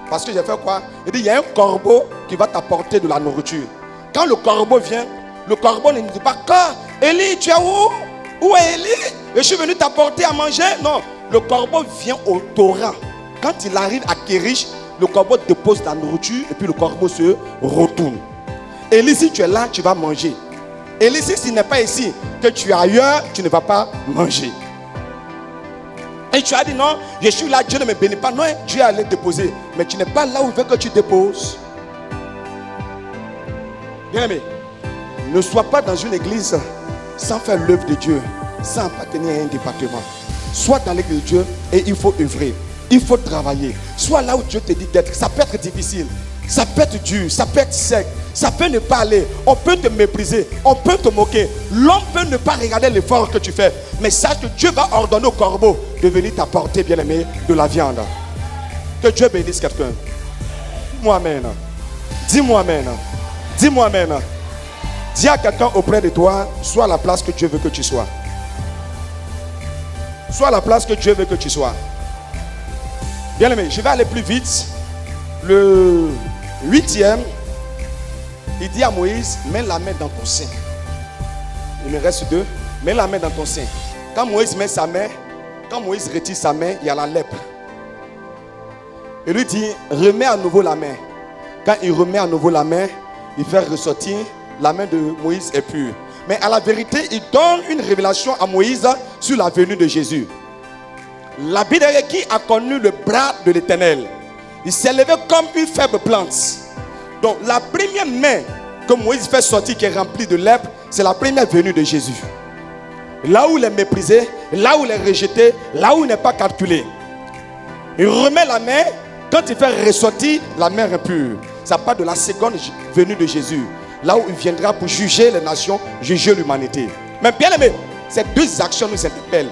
Parce que j'ai fait quoi? Il dit il y a un corbeau qui va t'apporter de la nourriture. Quand le corbeau vient, le corbeau ne dit pas quand Élie, tu es où? Où est Élie? Je suis venu t'apporter à manger. Non, le corbeau vient au torrent. Quand il arrive à Kérish, le corbeau dépose la nourriture et puis le corbeau se retourne. Élie, si tu es là, tu vas manger. Élie, si ce n'est pas ici, que tu es ailleurs, tu ne vas pas manger. Et tu as dit non, je suis là, Dieu ne me bénit pas. Non, Dieu allait déposer. Mais tu n'es pas là où il veut que tu déposes. Bien aimé, ne sois pas dans une église sans faire l'œuvre de Dieu, sans appartenir à un département. Sois dans l'église de Dieu et il faut œuvrer. Il faut travailler. Sois là où Dieu te dit d'être. Ça peut être difficile. Ça peut être dur. Ça peut être sec. Ça peut ne pas aller. On peut te mépriser. On peut te moquer. L'homme peut ne pas regarder l'effort que tu fais. Mais sache que Dieu va ordonner au corbeau de venir t'apporter, bien-aimé, de la viande. Que Dieu bénisse quelqu'un. Dis-moi amen. Dis-moi amen. Dis-moi amen. Dis à quelqu'un auprès de toi, sois à la place que Dieu veut que tu sois. Sois à la place que Dieu veut que tu sois. Bien aimé, je vais aller plus vite. Le 8e, il dit à Moïse, mets la main dans ton sein. Il me reste 2. Mets la main dans ton sein. Quand Moïse met sa main, quand Moïse retire sa main, il y a la lèpre. Il lui dit, remets à nouveau la main. Quand il remet à nouveau la main, il fait ressortir, la main de Moïse est pure. Mais à la vérité, il donne une révélation à Moïse sur la venue de Jésus. La Bible qui a connu le bras de l'Éternel. Il s'est levé comme une faible plante. Donc la première main que Moïse fait sortir qui est remplie de lèpre, c'est la première venue de Jésus. Là où il est méprisé, là où il est rejeté, là où il n'est pas calculé. Il remet la main, quand il fait ressortir la main impure. Ça part de la seconde venue de Jésus. Là où il viendra pour juger les nations, juger l'humanité. Mais bien aimé, ces 2 actions nous interpellent.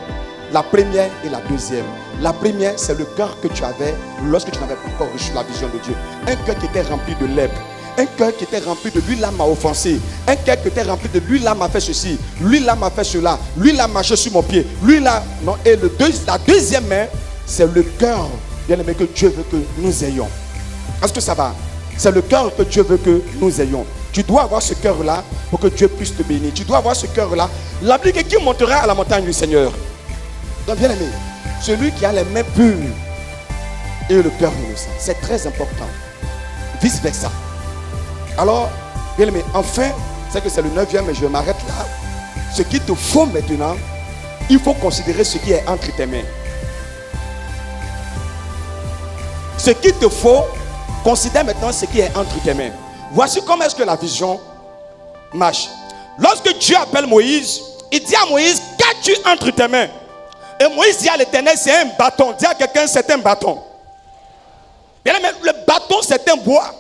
La première et la deuxième. La première, c'est le cœur que tu avais lorsque tu n'avais pas encore reçu la vision de Dieu. Un cœur qui était rempli de lèpre. Un cœur qui était rempli de lui là m'a offensé. Un cœur qui était rempli de lui là m'a fait ceci. Lui là m'a fait cela. Lui là marché sur mon pied. Lui là. Non. Et la deuxième main, c'est le cœur, bien aimé, que Dieu veut que nous ayons. Est-ce que ça va? C'est le cœur que Dieu veut que nous ayons. Tu dois avoir ce cœur-là pour que Dieu puisse te bénir. Tu dois avoir ce cœur-là. La Bible dit qui montera à la montagne du Seigneur. Donc, bien aimé, celui qui a les mains pures et le cœur innocent. C'est très important. Vice versa. Alors, bien aimé, enfin, c'est que c'est le 9e, mais je m'arrête là. Ce qu'il te faut maintenant, il faut considérer ce qui est entre tes mains. Ce qu'il te faut, considère maintenant ce qui est entre tes mains. Voici comment est-ce que la vision marche. Lorsque Dieu appelle Moïse, il dit à Moïse, qu'as-tu entre tes mains? Et Moïse dit à l'Éternel, c'est un bâton. Dis à quelqu'un, c'est un bâton. Bien aimé, le bâton, c'est un bois.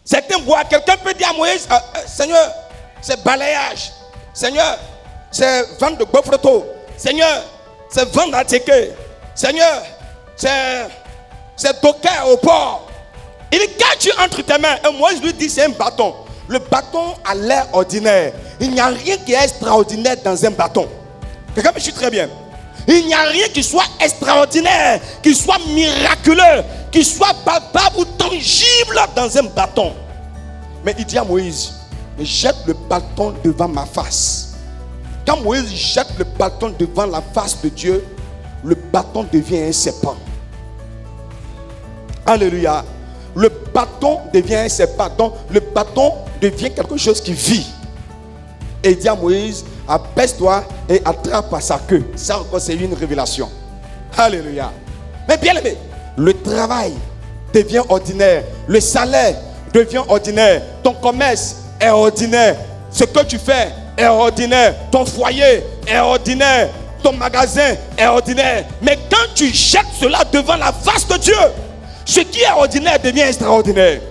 C'est un bois. Quelqu'un peut dire à Moïse, Seigneur, c'est balayage. Seigneur, c'est vente de bofroto. Seigneur, c'est vente à ticket. Seigneur, c'est docker au port. Il dit, qu'as-tu entre tes mains? Et Moïse lui dit, c'est un bâton. Le bâton a l'air ordinaire. Il n'y a rien qui est extraordinaire dans un bâton. Quelqu'un me suit très bien. Il n'y a rien qui soit extraordinaire, qui soit miraculeux, qui soit palpable ou tangible dans un bâton. Mais il dit à Moïse, jette le bâton devant ma face. Quand Moïse jette le bâton devant la face de Dieu, le bâton devient un serpent. Alléluia. Le bâton devient un serpent. Donc le bâton devient quelque chose qui vit. Et il dit à Moïse, abaisse-toi et attrape à sa queue. Ça encore, c'est une révélation. Alléluia. Mais bien aimé, le travail devient ordinaire. Le salaire devient ordinaire. Ton commerce est ordinaire. Ce que tu fais est ordinaire. Ton foyer est ordinaire. Ton magasin est ordinaire. Mais quand tu jettes cela devant la face de Dieu, ce qui est ordinaire devient extraordinaire.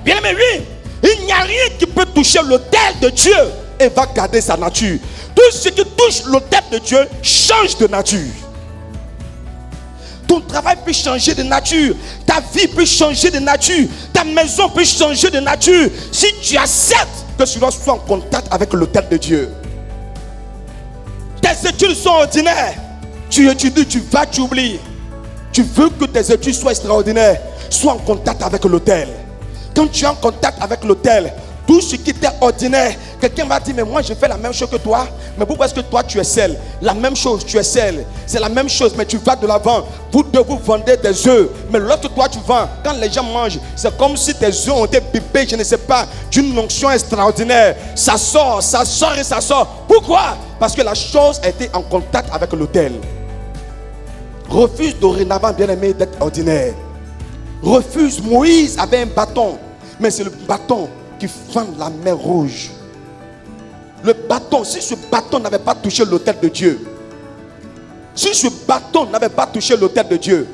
Bien aimé, oui, il n'y a rien qui peut toucher l'autel de Dieu et va garder sa nature. Tout ce qui touche l'autel de Dieu change de nature. Ton travail peut changer de nature. Ta vie peut changer de nature. Ta maison peut changer de nature. Si tu acceptes que cela soit en contact avec l'autel de Dieu. Tes études sont ordinaires. Tu étudies, tu vas, tu oublies. Tu veux que tes études soient extraordinaires. Sois en contact avec l'autel. Quand tu es en contact avec l'autel, tout ce qui était ordinaire, quelqu'un va dire, mais moi je fais la même chose que toi. Mais pourquoi est-ce que toi tu es seul? La même chose, tu es seul. C'est la même chose, mais tu vas de l'avant. Vous deux, vous vendez des œufs. Mais lorsque toi tu vends, quand les gens mangent, c'est comme si tes œufs ont été pipés, je ne sais pas, d'une onction extraordinaire. Ça sort et ça sort. Pourquoi? Parce que la chose a été en contact avec l'autel. Refuse dorénavant, bien-aimé, d'être ordinaire. Refuse. Moïse avait un bâton, mais c'est le bâton qui fend la mer rouge. Le bâton, si ce bâton n'avait pas touché l'autel de Dieu, si ce bâton n'avait pas touché l'autel de Dieu,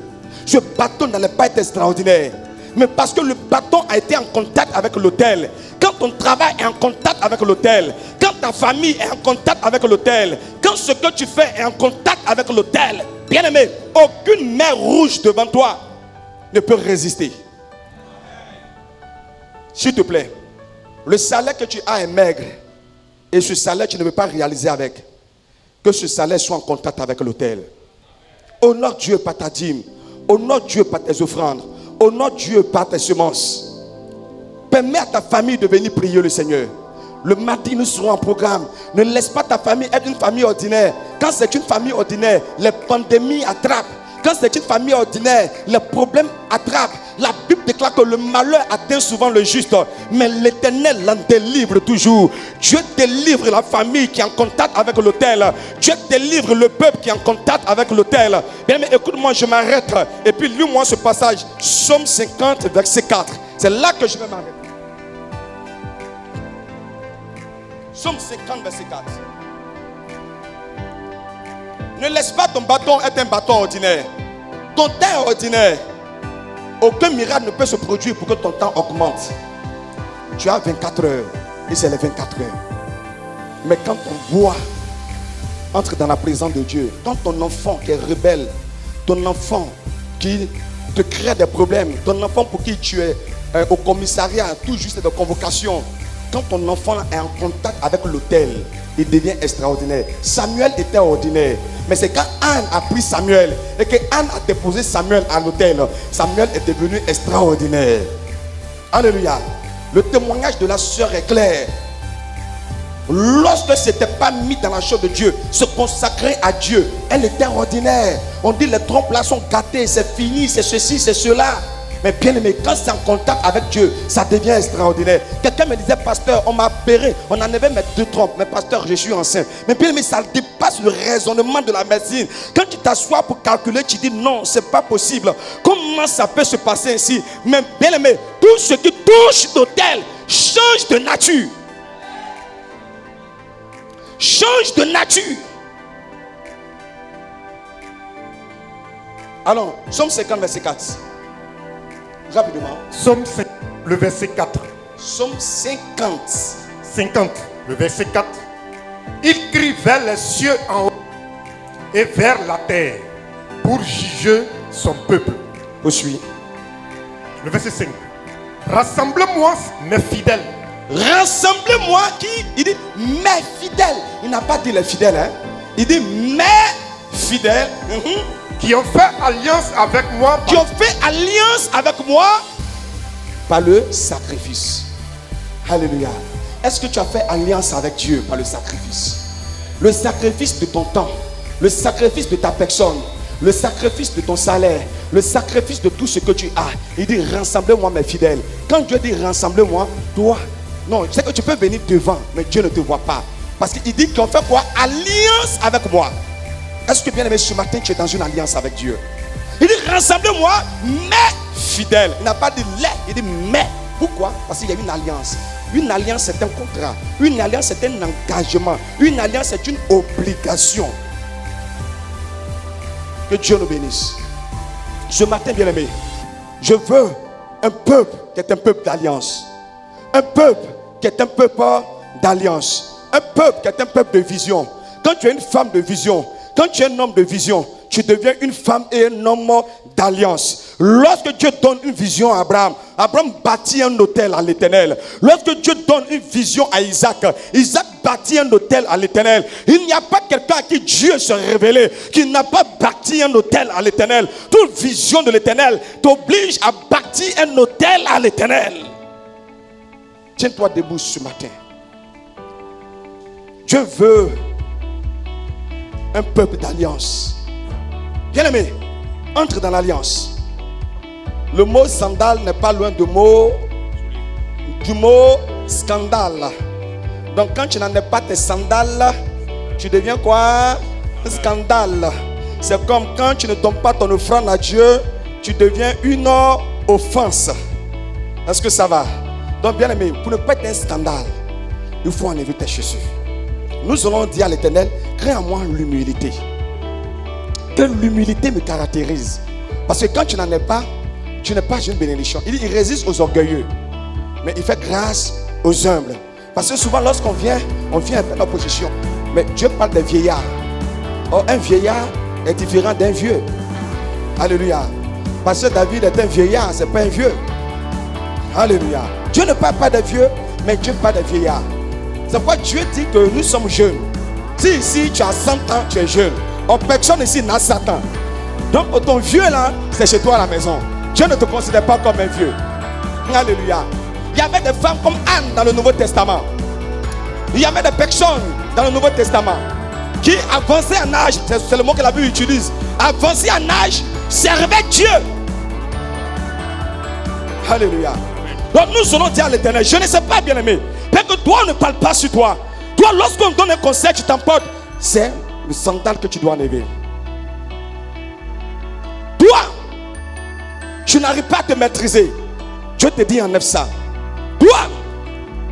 ce bâton n'allait pas être extraordinaire. Mais parce que le bâton a été en contact avec l'autel, quand ton travail est en contact avec l'autel, quand ta famille est en contact avec l'autel, quand ce que tu fais est en contact avec l'autel, bien aimé, aucune mer rouge devant toi ne peut résister. S'il te plaît, le salaire que tu as est maigre et ce salaire tu ne peux pas réaliser avec. Que ce salaire soit en contact avec l'autel. Honore Dieu par ta dîme, honore Dieu par tes offrandes, honore Dieu par tes semences. Permets à ta famille de venir prier le Seigneur. Le mardi, nous serons en programme. Ne laisse pas ta famille être une famille ordinaire. Quand c'est une famille ordinaire, les pandémies attrapent. Quand c'est une famille ordinaire, les problèmes attrapent. La Bible déclare que le malheur atteint souvent le juste, mais l'Éternel l'en délivre toujours. Dieu délivre la famille qui est en contact avec l'autel. Dieu délivre le peuple qui est en contact avec l'autel. Bien, mais écoute-moi, je m'arrête. Et puis lis-moi ce passage. Psaume 50, verset 4. C'est là que je vais m'arrêter. Psaume 50, verset 4. Ne laisse pas ton bâton être un bâton ordinaire. Ton temps est ordinaire. Aucun miracle ne peut se produire pour que ton temps augmente. Tu as 24 heures et c'est les 24 heures. Mais quand ton bois entre dans la présence de Dieu, quand ton enfant qui est rebelle, ton enfant qui te crée des problèmes, ton enfant pour qui tu es au commissariat, tout juste de convocation, quand ton enfant est en contact avec l'autel, il devient extraordinaire. Samuel était ordinaire, mais c'est quand Anne a pris Samuel et que Anne a déposé Samuel à l'autel, Samuel est devenu extraordinaire. Alléluia. Le témoignage de la sœur est clair. Lorsque ce n'était pas mis dans la chose de Dieu, se consacrer à Dieu, elle était ordinaire. On dit les trompes là sont gâtées, c'est fini, c'est ceci, c'est cela. Mais bien aimé, quand c'est en contact avec Dieu, ça devient extraordinaire. Quelqu'un me disait, pasteur, on m'a opéré, on en avait mettre 2 trompes. Mais pasteur, je suis enceinte. Mais bien aimé, ça dépasse le raisonnement de la médecine. Quand tu t'assois pour calculer, tu dis non, c'est pas possible. Comment ça peut se passer ainsi? Mais bien aimé, tout ce qui touche l'autel change de nature. Change de nature. Alors, Psaume 50, verset 4. Rapidement. Psaume 5, le verset 4. Psaume 50. 50, le verset 4. Il crie vers les cieux en haut et vers la terre pour juger son peuple. Poursuis. Le verset 5. Rassemble-moi mes fidèles. Rassemblez-moi qui? Il dit mes fidèles. Il n'a pas dit les fidèles, hein? Il dit mes fidèles. Qui ont fait alliance avec moi. Qui ont fait alliance avec moi par le sacrifice. Alléluia. Est-ce que tu as fait alliance avec Dieu par le sacrifice? Le sacrifice de ton temps, le sacrifice de ta personne, le sacrifice de ton salaire, le sacrifice de tout ce que tu as. Il dit rassemblez-moi mes fidèles. Quand Dieu dit rassemblez-moi, toi, non, tu sais que tu peux venir devant, mais Dieu ne te voit pas. Parce qu'il dit qu'on fait quoi? Alliance avec moi. Est-ce que bien aimé, ce matin tu es dans une alliance avec Dieu? Il dit rassemblez-moi mes fidèles. Il n'a pas dit les, il dit mais. Pourquoi? Parce qu'il y a une alliance. Une alliance c'est un contrat. Une alliance c'est un engagement. Une alliance c'est une obligation. Que Dieu nous bénisse. Ce matin bien aimé, je veux un peuple qui est un peuple d'alliance. Un peuple qui est un peuple d'alliance. Un peuple qui est un peuple de vision. Quand tu es une femme de vision, quand tu es un homme de vision, tu deviens une femme et un homme d'alliance. Lorsque Dieu donne une vision à Abraham, Abraham bâtit un autel à l'Éternel. Lorsque Dieu donne une vision à Isaac, Isaac bâtit un autel à l'Éternel. Il n'y a pas quelqu'un à qui Dieu se révélait qui n'a pas bâti un autel à l'Éternel. Toute vision de l'Éternel t'oblige à bâtir un autel à l'Éternel. Tiens-toi debout ce matin. Dieu veut un peuple d'alliance. Bien-aimé, entre dans l'alliance. Le mot sandal n'est pas loin du mot scandale. Donc quand tu n'en es pas tes sandales, tu deviens quoi? Un scandale. C'est comme quand tu ne donnes pas ton offrande à Dieu, tu deviens une offense. Est-ce que ça va? Donc bien-aimé, pour ne pas être un scandale, il faut enlever tes chaussures. Nous allons dire à l'Éternel, crée en moi l'humilité. Que l'humilité me caractérise. Parce que quand tu n'en es pas, tu n'es pas une bénédiction. Il résiste aux orgueilleux, mais il fait grâce aux humbles. Parce que souvent lorsqu'on vient avec l'opposition. Mais Dieu parle des vieillards. Or un vieillard est différent d'un vieux. Alléluia. Parce que David est un vieillard, c'est pas un vieux. Alléluia. Dieu ne parle pas des vieux, mais Dieu parle des vieillards. C'est pourquoi Dieu dit que nous sommes jeunes. Si ici tu as 100 ans, tu es jeune. Or, personne ici n'a 100 ans. Donc ton vieux là, c'est chez toi à la maison. Dieu ne te considère pas comme un vieux. Alléluia. Il y avait des femmes comme Anne dans le Nouveau Testament. Il y avait des personnes dans le Nouveau Testament qui avançaient en âge, c'est le mot que la Bible utilise, avançaient en âge, servaient Dieu. Alléluia. Donc nous allons dire à l'Éternel, je ne sais pas bien aimé, parce que toi on ne parle pas sur toi. Toi lorsqu'on donne un conseil, tu t'emportes, c'est le sandal que tu dois enlever. Toi, tu n'arrives pas à te maîtriser. Dieu te dit enlève ça. Toi,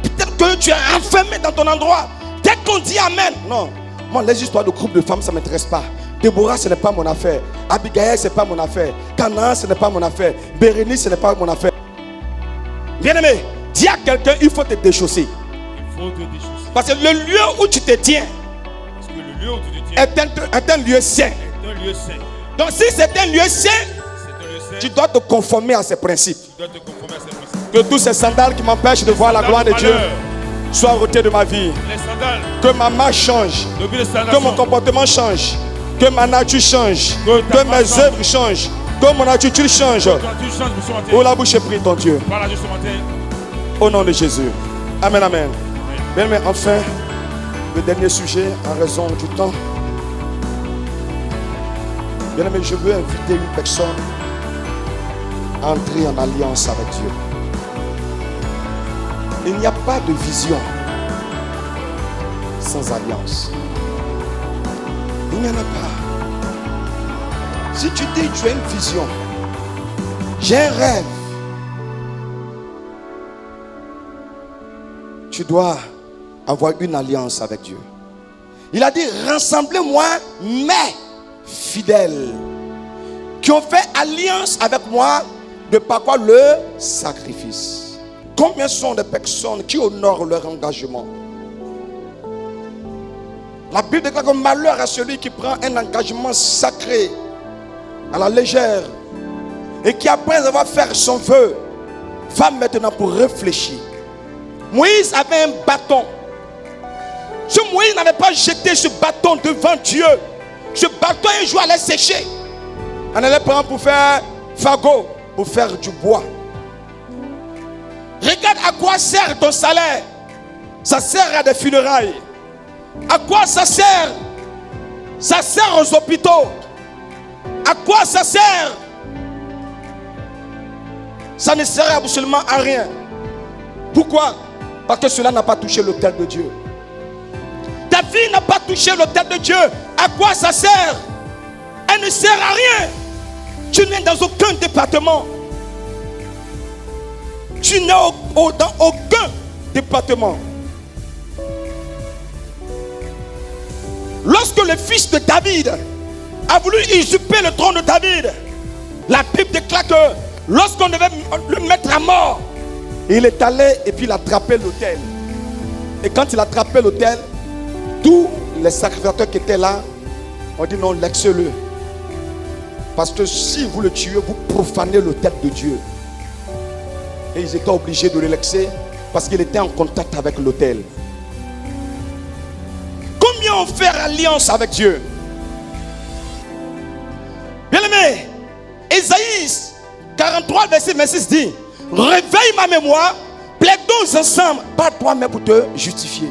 peut-être que tu es enfermé dans ton endroit. Dès qu'on dit amen. Non, moi les histoires de groupe de femmes ça ne m'intéresse pas. Déborah ce n'est pas mon affaire. Abigail ce n'est pas mon affaire. Canaan ce n'est pas mon affaire. Bérénice ce n'est pas mon affaire. Bien-aimé, dis à quelqu'un il faut te déchausser. Il faut te déchausser. Parce que le lieu où tu te tiens, lieu où tu te tiens est un lieu saint. est un lieu saint. Donc si c'est un lieu saint, C'est un lieu saint. tu dois te conformer à ces principes. Tu dois te conformer à ces principes. Que tous ces sandales qui m'empêchent de voir la gloire de Dieu soient ôtés de ma vie. Les sandales. Que ma marche change. Depuis les sandales. Que mon comportement change. Que ma nature change. Que mes œuvres changent. Que mon attitude change. Quand tu changes ce matin. Oh la bouche est prise, ton Dieu. Par la Dieu ce matin. Au nom de Jésus. Amen, amen. Bien, mais enfin, le dernier sujet, en raison du temps. Bien aimé, je veux inviter une personne à entrer en alliance avec Dieu. Il n'y a pas de vision sans alliance. Il n'y en a pas. Si tu dis tu as une vision, j'ai un rêve, tu dois avoir une alliance avec Dieu. Il a dit, rassemblez-moi mes fidèles qui ont fait alliance avec moi de par quoi le sacrifice. Combien sont des personnes qui honorent leur engagement? La Bible déclare que malheur à celui qui prend un engagement sacré à la légère et qui après avoir fait son vœu va maintenant pour réfléchir. Moïse avait un bâton. Si Moïse n'avait pas jeté ce bâton devant Dieu, ce bâton un jour allait sécher. On allait prendre pour faire fagot, pour faire du bois. Regarde à quoi sert ton salaire. Ça sert à des funérailles. À quoi ça sert? Ça sert aux hôpitaux. À quoi ça sert? Ça ne sert absolument à rien. Pourquoi? Parce que cela n'a pas touché l'autel de Dieu. Ta vie n'a pas touché l'autel de Dieu. À quoi ça sert? Elle ne sert à rien. Tu n'es dans aucun département. Tu n'es dans aucun département. Lorsque le fils de David a voulu usurper le trône de David, la Bible déclare que lorsqu'on devait le mettre à mort, il est allé et puis il a attrapé l'autel. Et quand il a attrapé l'autel, tous les sacrificateurs qui étaient là ont dit non, laissez-le. Parce que si vous le tuez, vous profanez l'autel de Dieu. Et ils étaient obligés de le laisser parce qu'il était en contact avec l'autel. Combien ont fait alliance avec Dieu? Bien aimé, Ésaïe 43, verset 26 dit, réveille ma mémoire, plaidons ensemble par toi-même pour te justifier.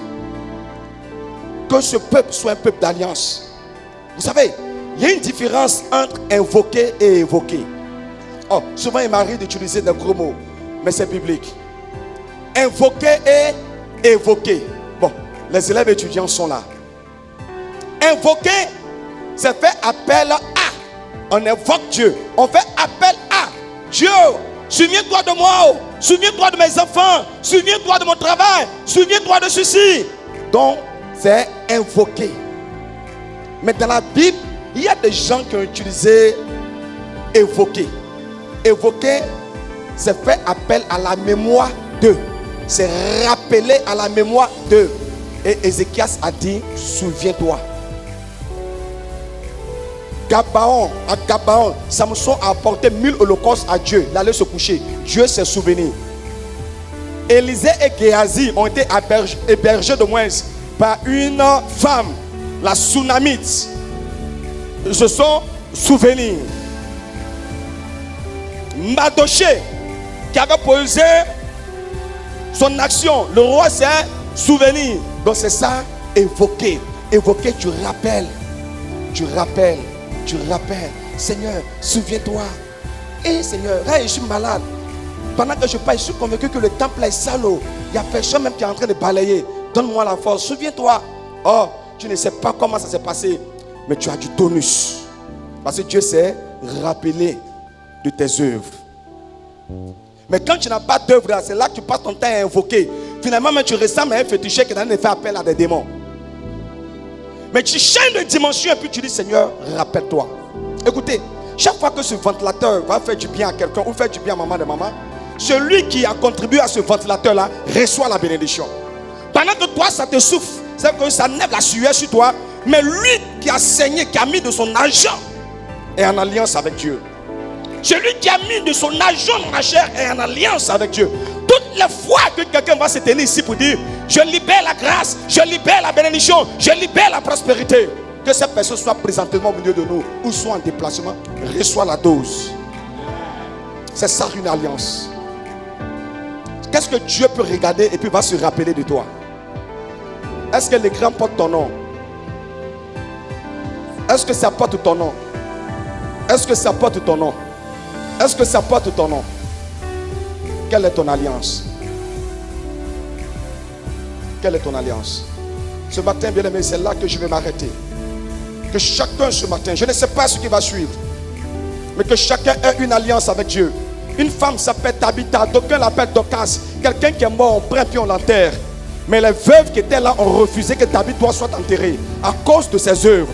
Que ce peuple soit un peuple d'alliance. Vous savez, il y a une différence entre invoquer et évoquer. Oh, souvent il m'arrive d'utiliser des gros mots, mais c'est biblique. Invoquer et évoquer. Bon, les élèves étudiants sont là. Invoquer, c'est faire appel à. On invoque Dieu. On fait appel à Dieu. Souviens-toi de moi. Souviens-toi de mes enfants. Souviens-toi de mon travail. Souviens-toi de ceci. Donc, c'est invoquer. Mais dans la Bible, il y a des gens qui ont utilisé évoquer. Évoquer, c'est faire appel à la mémoire d'eux. C'est rappeler à la mémoire d'eux. Et Ézéchias a dit, souviens-toi. Gabaon, à Gabaon, Samson a apporté 1000 holocaustes à Dieu. Il allait se coucher. Dieu s'est souvenu. Élisée et Géasi ont été hébergés de moins par une femme, la Sunamite. Ils se sont souvenus. Mardoché, qui avait posé son action, le roi s'est souvenu. Donc c'est ça, évoquer. Évoquer, tu rappelles. Tu rappelles. Tu rappelles, Seigneur, souviens-toi. Et Seigneur, là je suis malade. Pendant que je parle, je suis convaincu que le temple est salaud. Il y a personne même qui est en train de balayer. Donne-moi la force, souviens-toi. Oh, tu ne sais pas comment ça s'est passé, mais tu as du tonus. Parce que Dieu s'est rappelé de tes œuvres. Mais quand tu n'as pas d'œuvre, c'est là que tu passes ton temps à invoquer. Finalement, même tu ressembles à un féticheur qui est en train de faire appel à des démons. Mais tu changes de dimension et puis tu dis, Seigneur, rappelle-toi. Écoutez, chaque fois que ce ventilateur va faire du bien à quelqu'un ou faire du bien à maman de maman, celui qui a contribué à ce ventilateur-là reçoit la bénédiction. Pendant que toi, ça te souffle, c'est que ça nève la sueur sur toi, Mais lui qui a saigné, qui a mis de son argent, est en alliance avec Dieu. Celui qui a mis de son argent dans la chair est en alliance avec Dieu. Toutes les fois que quelqu'un va se tenir ici pour dire je libère la grâce, je libère la bénédiction, je libère la prospérité, que cette personne soit présentement au milieu de nous ou soit en déplacement, reçoit la dose. C'est ça une alliance. Qu'est-ce que Dieu peut regarder et puis va se rappeler de toi? Est-ce que l'écran porte ton nom? Est-ce que ça porte ton nom? Est-ce que ça porte ton nom? Est-ce que ça porte ton nom? Quelle est ton alliance? Quelle est ton alliance? Ce matin, bien aimé, c'est là que je vais m'arrêter. Que chacun ce matin, je ne sais pas ce qui va suivre, mais que chacun ait une alliance avec Dieu. Une femme s'appelle Tabitha, d'aucuns l'appellent Dorcas. Quelqu'un qui est mort, on prend puis on l'enterre. Mais les veuves qui étaient là ont refusé que Tabitha soit enterrée à cause de ses œuvres.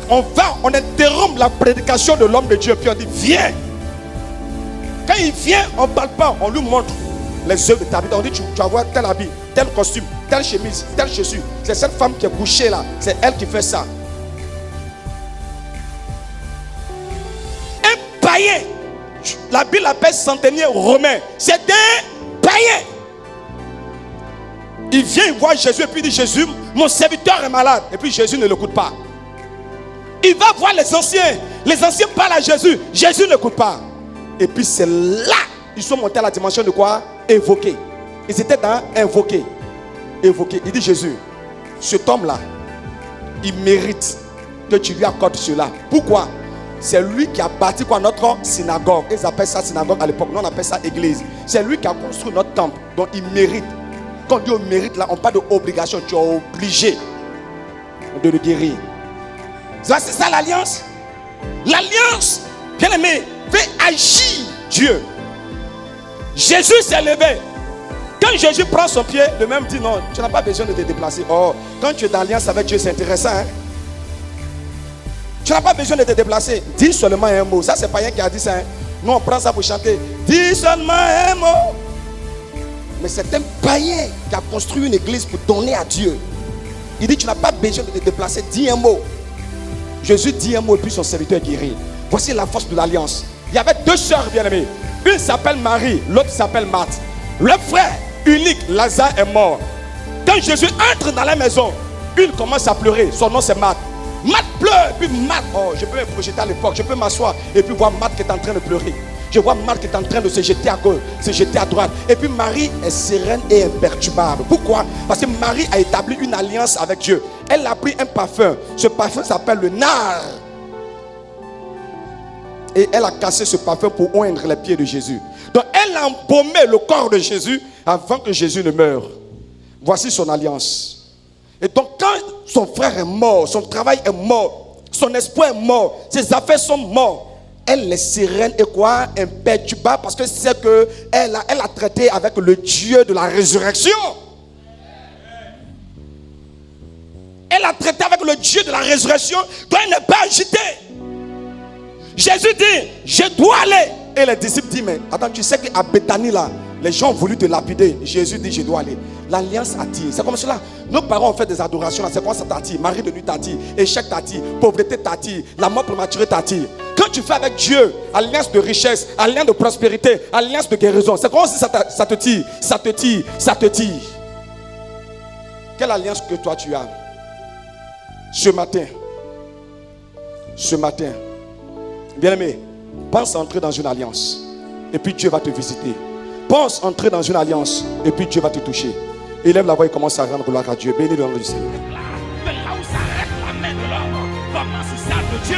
On interrompt la prédication de l'homme de Dieu, puis on dit viens. Quand il vient, on ne parle pas, on lui montre les œuvres de Tabitha. On dit tu vas voir tel habit, tel costume, telle chemise, telle chaussure. C'est cette femme qui est couchée là, c'est elle qui fait ça. Un païen, la Bible appelle centenier romain, c'est un païen. Il vient voir Jésus et puis il dit Jésus, mon serviteur est malade. Et puis Jésus ne l'écoute pas. Il va voir les anciens parlent à Jésus, Jésus ne l'écoute pas. Et puis c'est là, ils sont montés à la dimension de quoi? Évoquer. Ils étaient dans invoquer. Évoquer. Il dit Jésus, cet homme-là, il mérite que tu lui accordes cela. Pourquoi? C'est lui qui a bâti quoi? Notre synagogue. Ils appellent ça synagogue à l'époque. Nous on appelle ça église. C'est lui qui a construit notre temple. Donc il mérite. Quand on dit au mérite là, on parle d'obligation. Tu es obligé de le guérir. C'est ça l'alliance. L'alliance, bien aimé, fait agir Dieu. Jésus s'est levé. Quand Jésus prend son pied, le même dit non, tu n'as pas besoin de te déplacer. Oh, quand tu es dans l'alliance avec Dieu, c'est intéressant. Hein? Tu n'as pas besoin de te déplacer. Dis seulement un mot. Ça, c'est pas rien qui a dit ça. Hein? Nous, on prend ça pour chanter. Dis seulement un mot. Mais c'est un païen qui a construit une église pour donner à Dieu. Il dit, tu n'as pas besoin de te déplacer. Dis un mot. Jésus dit un mot et puis son serviteur est guéri. Voici la force de l'alliance. Il y avait deux sœurs bien-aimées. Une s'appelle Marie, l'autre s'appelle Marthe. Le frère unique, Lazare, est mort. Quand Jésus entre dans la maison, une commence à pleurer. Son nom c'est Marthe. Marthe pleure, et puis Marthe, oh, je peux me projeter à l'époque, je peux m'asseoir et puis voir Marthe qui est en train de pleurer. Je vois Marthe qui est en train de se jeter à gauche, se jeter à droite. Et puis Marie est sereine et imperturbable. Pourquoi? Parce que Marie a établi une alliance avec Dieu. Elle a pris un parfum. Ce parfum s'appelle le nard. Et elle a cassé ce parfum pour oindre les pieds de Jésus. Donc elle a embaumé le corps de Jésus avant que Jésus ne meure. Voici son alliance. Et donc quand son frère est mort, son travail est mort, son espoir est mort, ses affaires sont mortes, elle est sereine et quoi? Imperturbable, parce que c'est que elle a traité avec le Dieu de la résurrection. Elle a traité avec le Dieu de la résurrection, donc elle n'est pas agitée. Jésus dit, je dois aller. Et les disciples disent, mais attends, tu sais qu'à Béthanie là, les gens ont voulu te lapider. Jésus dit, je dois aller. L'alliance attire. C'est comme cela. Nos parents ont fait des adorations. C'est quoi ça t'attire? Mari de nuit t'attire. Échec t'attire. Pauvreté t'attire. La mort prématurée t'attire. Quand tu fais avec Dieu, alliance de richesse, alliance de prospérité, alliance de guérison, c'est comme si ça te tire. Ça te tire. Ça te tire. Quelle alliance que toi tu as? Ce matin, bien aimé, pense entrer dans une alliance et puis Dieu va te visiter. Pense entrer dans une alliance et puis Dieu va te toucher. Élève la voix et commence à rendre gloire à Dieu. Bénis le nom du Seigneur. Mais là où s'arrête la main de l'homme, commence ça de Dieu.